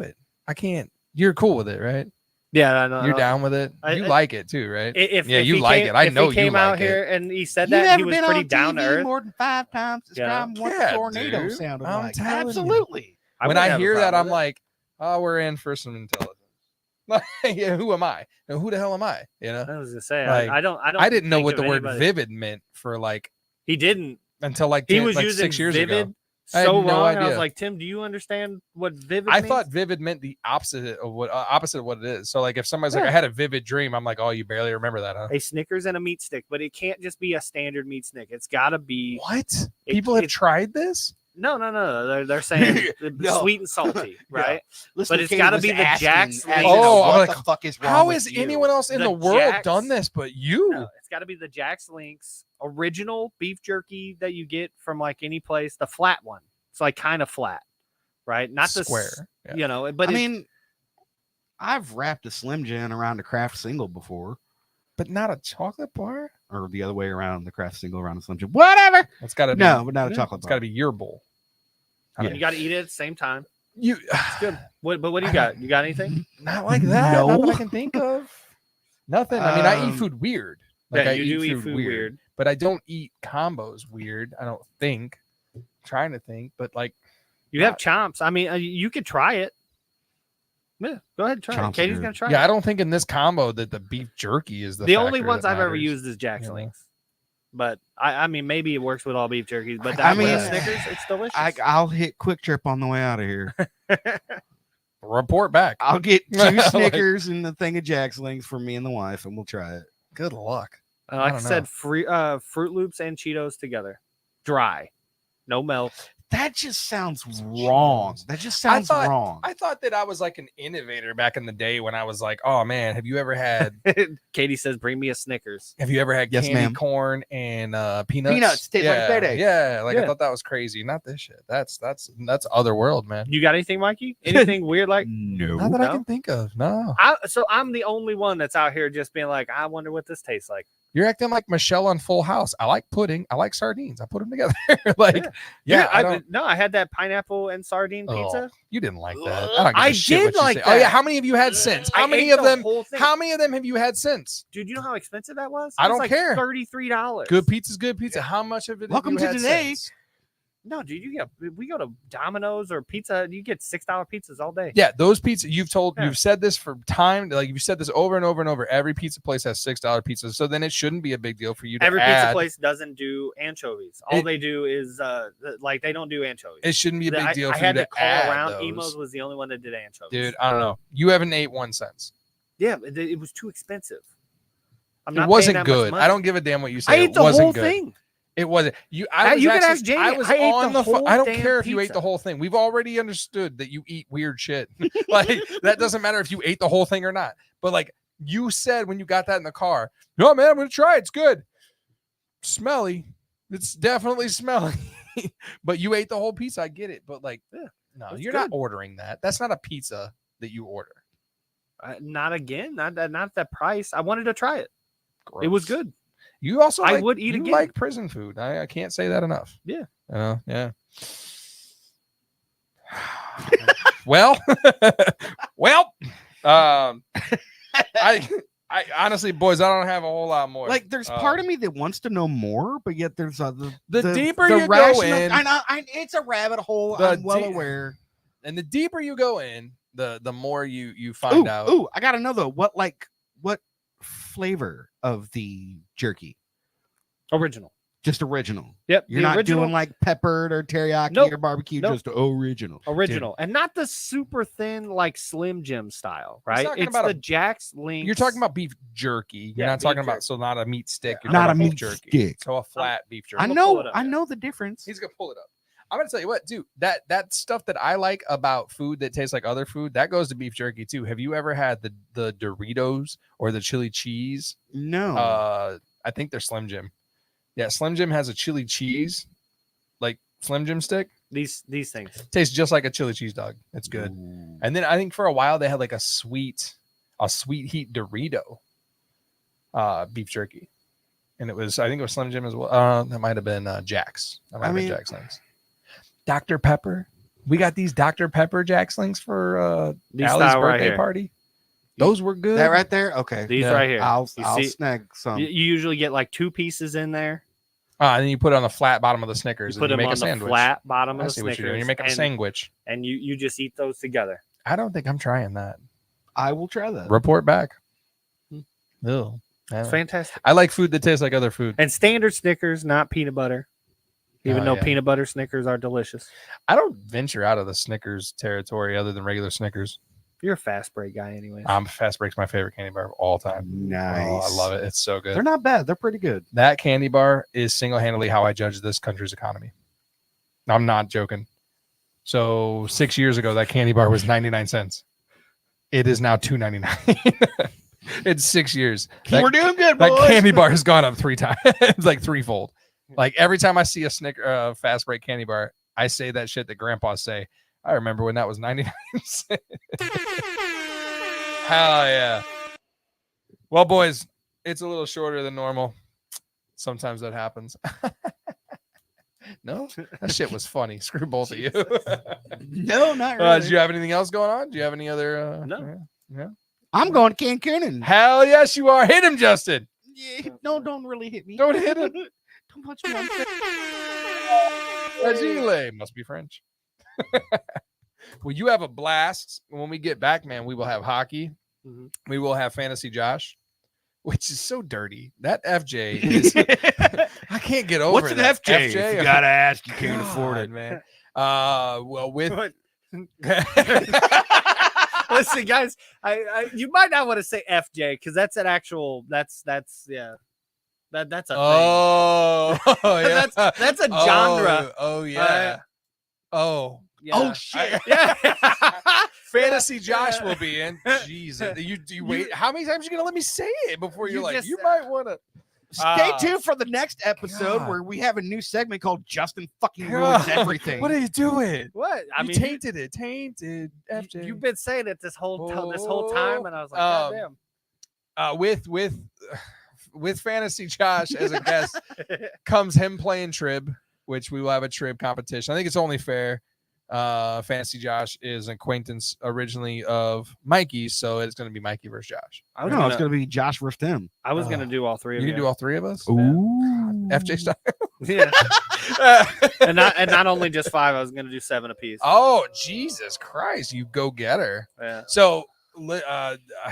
it. I can't. You're cool with it, right? Yeah, I know. You're down with it. You like it too, right? Yeah, you like it. I know he came you out like here it. and he said You that ever he was been pretty on down to TV earth. more than 5 times describing what Yeah, the tornado dude. sounded I'm like? telling you. Absolutely. I When wouldn't I have a hear that, problem I'm with it. like, oh, we're in for some intelligence. Yeah, who am I? And who the hell am I? You know, I was gonna say, Like, I don't. I didn't know think what the of word anybody- vivid meant for like He didn't. until like He 10 was like using 6 years vivid ago. I had so no wrong. And I was idea. like, Tim, do you understand what vivid? I means? thought vivid meant the opposite of what it is. So like if somebody's like, Yeah. I had a vivid dream, I'm like, oh, you barely remember that, huh? a Snickers and a meat stick, but it can't just be a standard meat stick. It's got to be What? People have it- tried this? no. They're saying No. sweet and salty, right? Listen, But it's Katie gotta was be the asking Jack's as Link. to Oh, I'm what like, the fuck is wrong How with has you? anyone else in The the world Jack's- done this but you? No, it's got to be the Jack's Links original beef jerky that you get from like any place, the flat one. It's like kind of flat, right? Not the Square. Yeah. you know. But I it- mean, I've wrapped a Slim Jim around a Kraft single before, But not a chocolate bar? or the other way around, the Kraft single around a Slim Jim. Whatever. It's gotta be No, but not a chocolate It's bar. gotta be your bowl. Yeah. you got to eat it at the same time. You It's good. What do you got? You got anything? not like that. No. Not that I can think of. Nothing. I mean, I eat Um, food weird. Yeah, I you do eat food weird. But I don't eat combos weird. I don't think. I'm trying to think, but like You have chomps. I mean, you could try it. Yeah, go ahead and try Chomps it. are Katie's good. gonna try yeah, it. I don't think in this combo that the beef jerky is The only factor ones that I've ever matters. used is Jack's you know? Links. But I mean, maybe it works with all beef jerkies. But I that with mean, Snickers, it's delicious. I'll hit Quick Trip on the way out of here. Report back. I'll get 2 Like- Snickers and the thing of Jack's Links for me and the wife, and we'll try it. Good luck. Like I don't said, know. Fruit Loops and Cheetos together, dry, no milk. That just sounds wrong. That just sounds thought- wrong. I thought that I was like an innovator back in the day when I was like, oh man, have you ever had Katie says, "Bring me a Snickers." Have you ever had Yes, candy ma'am. corn and peanuts? Peanuts, tastes like a yeah, payday. yeah. Like I Yeah. thought that was crazy. Not this shit. That's other world, man. You got anything, Mikey? Anything weird like? No. Not that I No? can think of. No, So I'm the only one that's out here just being like, I wonder what this tastes like. you're acting like Michelle on Full House. I like pudding. I like sardines. I put them together. Like, yeah, Dude, I don't. I had that pineapple and sardine Oh, pizza. you didn't like that. I, don't give I a shit did what you like say. Oh yeah, that. how many of you had since? I How many ate of the them? whole thing. How many of them have you had since? Dude, you know how expensive that was? I It was don't like care. $33. Good pizza's good pizza. How much of it? Welcome have you to had today. since? No, dude, we go to Domino's or pizza, you get $6 pizzas all day. Yeah, those pizza you've Yeah. said this for time. Like you've said this over and over and over. Every pizza place has $6 pizzas, so then it shouldn't be a big deal for you to Every add. pizza place doesn't do anchovies. All It- they do is like they don't do anchovies. It shouldn't be a big I- deal I for you had to to call add around. those. Emos was the only one that did anchovies. Dude, I don't know. You haven't ate 1 cent. Yeah, it was too expensive. I'm It not paying wasn't that much good. money. I don't give a damn what you say. I It ate the wasn't whole good. thing. It wasn't. You. I was you can actually, ask Jamie. I was I ate on the the. phone. whole I don't damn care if you ate pizza. the whole thing. We've already understood that you eat weird shit. Like that doesn't matter if you ate the whole thing or not. But like you said when you got that in the car, no man, I'm gonna try it. It's good. Smelly. It's definitely smelly. But you ate the whole pizza. I get it. But like, no, It's you're good. not ordering that. That's not a pizza that you order. Not again. Not that price. I wanted to try it. It was Gross. good. You also I like, would eat you again. like prison food. I can't say that enough. Yeah. Yeah. Well, I honestly, boys, I don't have a whole lot more. Like, there's part of me that wants to know more, but yet there's the deeper you go in, it's a rabbit hole. The I'm well de- aware. and the deeper you go in, the more you find out. Ooh, I gotta know though. What flavor of the jerky? Original. Just original. Yep. You're the not original, doing like peppered or teriyaki Nope. or barbecue. Nope. Just original. original, and not the super thin like Slim Jim style, right? talking It's about the a- Jack's Link. You're talking about beef jerky. You're Yeah, not beef talking about jerky. so not a meat stick. You're Not talking a about meat jerky. stick. So a flat beef jerky. I pull know. it up, I yeah. know the difference. He's gonna pull it up. I'm gonna tell you what, dude. That stuff that I like about food that tastes like other food, that goes to beef jerky too. Have you ever had the Doritos or the chili cheese? No. I think they're Slim Jim. Yeah, Slim Jim has a chili cheese, like Slim Jim stick. these things. Tastes just like a chili cheese dog. It's good. Ooh. And then I think for a while they had like a sweet heat Dorito beef jerky. And I think it was Slim Jim as well. That might have been Jack's. That might have been Jack's Links. Dr. Pepper. We got these Dr. Pepper Jack's Links for These Allie's style right birthday here. party. Those were good. That right there. Okay. These Yeah. right here. I'll You I'll see- snag some. You usually get like 2 pieces in there. And then you put it on the flat bottom of the You Snickers put and you them make on a the sandwich. flat bottom I of the see what you're doing. Snickers, You're making a sandwich. and you just eat those together. I don't think I'm trying that. I will try that. Report back. Hmm. Ew. It's fantastic. I like food that tastes like other food. And standard Snickers, not peanut butter. Even Oh, though yeah. peanut butter Snickers are delicious. I don't venture out of the Snickers territory other than regular Snickers. You're a fast break guy anyway. Fast Break's my favorite candy bar of all time. Nice. Oh, I love it. It's so good. They're not bad. They're pretty good. That candy bar is single-handedly how I judge this country's economy. I'm not joking. So 6 years ago, that candy bar was 99 cents. It is now $2.99. It's 6 years. That, We're doing good, that boys. candy bar has gone up 3 times. It's like threefold. Like every time I see a Fast Break candy bar, I say that shit that grandpas say. I remember when that was 99 cents. Hell yeah. Well, boys, it's a little shorter than normal. Sometimes that happens. No, that shit was funny. Screw both of you. No, not really. Do you have anything else going on? Do you have any other? No. Yeah. I'm going to Cancun and Hell yes, you are. Hit him, Justin. yeah, no, don't really hit me. Don't hit him. Don't punch me. on the face. Agile must be French. Well, you have a blast. When we get back, man, we will have hockey. Mhm. We will have Fantasy Josh, which is so dirty. That FJ is. I can't get over What's an that. FJ? If you gotta ask, you can't afford God, it. man. Well, with Listen, guys, you might not want to say FJ because that's an actual. That's yeah. That's a thing. oh, yeah. That's a genre. Oh, yeah. Oh, Yeah. Oh shit! Yeah. Fantasy Josh will be in. Jesus, you wait. How many times are you gonna let me say it before you're You like, just- you might want to? Stay tuned for the next episode God. where we have a new segment called Justin fucking ruins everything. What are you doing? What? I You mean, tainted it. Tainted. FJ. you've been saying it this whole time, and I was like, God damn. With Fantasy Josh as a guest comes him playing Trib, which we will have a Trib competition. I think it's only fair. Fantasy Josh is an acquaintance originally of Mikey, so it's going to be Mikey versus Josh. I was No, gonna, it's gonna be Josh versus Tim. I was gonna do all three of You you. can do all three of us. Ooh. FJ style. Yeah. and not only just 5. I was gonna do 7 apiece. Oh Jesus Christ! You go getter. Yeah. So,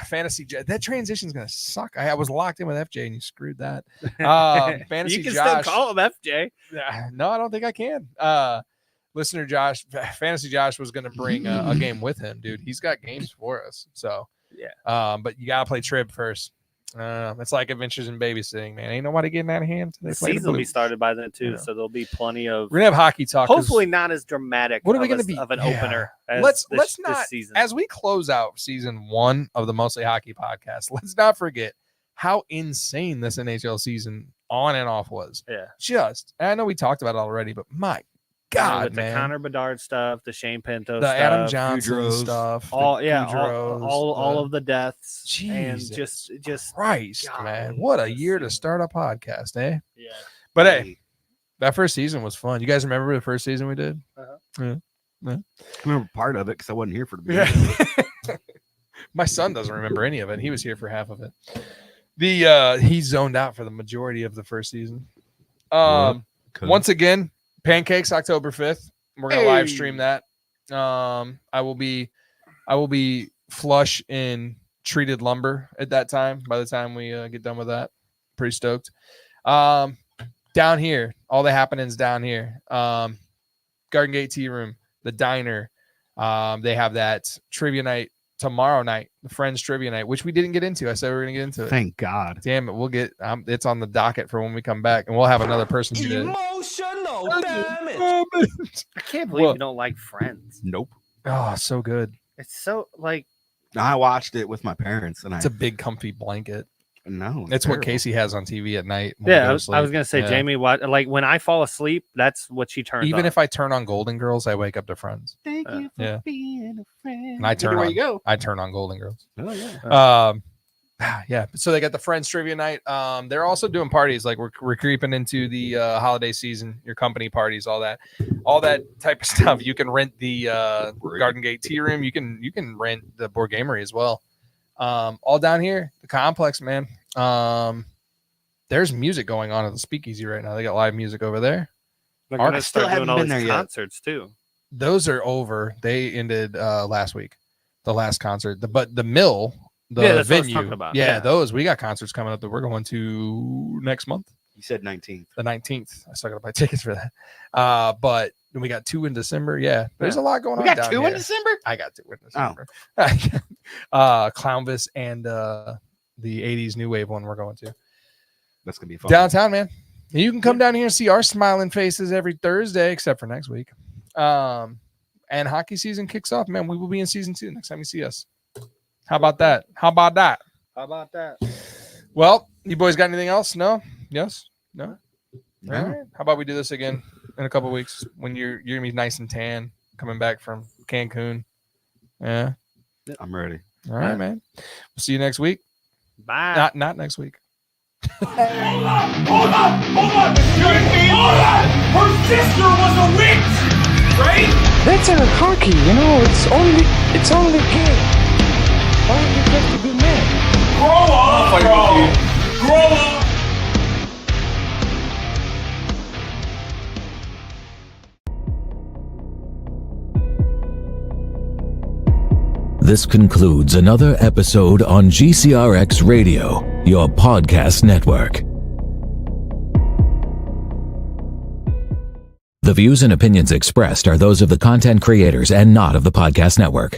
Fantasy that transition's gonna suck. I was locked in with FJ, and you screwed that. Fantasy you can Josh. still call him FJ. No, I don't think I can. Listener Josh, Fantasy Josh was gonna bring a game with him, dude. He's got games for us. So Yeah. but you gotta play Trib first. It's like Adventures in Babysitting, man. Ain't nobody getting out of hand. The season will be started by then too, Yeah. so there'll be plenty of. We're gonna have hockey talk. 'cause Hopefully not as dramatic. What are we of gonna a- be- of an Yeah. opener? As let's this not season. as we close out season 1 of the Mostly Hockey podcast. Let's not forget how insane this NHL season on and off was. Yeah. And I know we talked about it already, but my God, with man, the Connor Bedard stuff, the Shane Pinto the stuff, Adam Johnson Goudreau's, stuff, all the yeah, Goudreau's, all of the deaths, and Jesus just Christ, God, man, what a this year to season. start a podcast, eh? yeah. But hey, that first season was fun. You guys remember the first season we did? I remember part of it because I wasn't here for the beginning. Yeah. My son doesn't remember any of it. He was here for half of it. He zoned out for the majority of the first season. Once again, Pancakes October 5th. We're gonna live stream that. I will be flush in treated lumber at that time. By the time we get done with that, pretty stoked. down here, all the happenings down here. Garden Gate Tea Room, the diner. They have that trivia night tomorrow night, the Friends trivia night, which we didn't get into. I said we were gonna get into it. Thank God. Damn it, we'll get. It's on the docket for when we come back, and we'll have another person. Emotional damage. I can't believe Well- you don't like Friends. Nope. Oh, so good. It's so like I watched it with my parents, and It's a big, comfy blanket. no. It's what terrible. Casey has on TV at night. when we yeah. go I to was sleep. gonna say Yeah. Jamie. What like when I fall asleep, that's what she turns. Even on. if I turn on Golden Girls, I wake up to Friends. Thank you for Yeah. being a friend. And I turn Where on. you go. I turn on Golden Girls. Oh yeah. Yeah. So they got the Friends trivia night. They're also doing parties. Like we're creeping into the holiday season. Your company parties, all that type of stuff. You can rent the Garden Gate Tea Room. You can rent the Board Gamery as well. All down here, the complex, man. There's music going on at the Speakeasy right now. They got live music over there. They're Art- gonna still start doing haven't all been these there yet. concerts too. Those are over. They ended last week. The last concert. But the Mill, the Yeah, that's what I was venue. talking about. Yeah, Yeah. those we got concerts coming up that we're going to next month. You said 19th. The 19th. I still gotta buy tickets for that. But we got 2 in December. Yeah, there's a lot going We on. got down 2 here. in December. I got 2 in Oh. December. Clownvis and the 80s new wave one we're going to That's gonna be fun. downtown, man. You can come down here and see our smiling faces every Thursday, except for next week. And hockey season kicks off, man. We will be in season 2 next time you see us. How about that? How about that? How about that? Well, you boys got anything else? No? Yes? No? No. All right. How about we do this again in a couple weeks when you're gonna be nice and tan coming back from Cancun? Yeah. I'm ready. All right, man. We'll see you next week. Bye. Not next week. Hold on! Her sister was a witch, right? That's our hockey, you know. It's only game. Why do you have to be mad? Grow up, bro. Grow up. This concludes another episode on GCRX Radio, your podcast network. The views and opinions expressed are those of the content creators and not of the podcast network.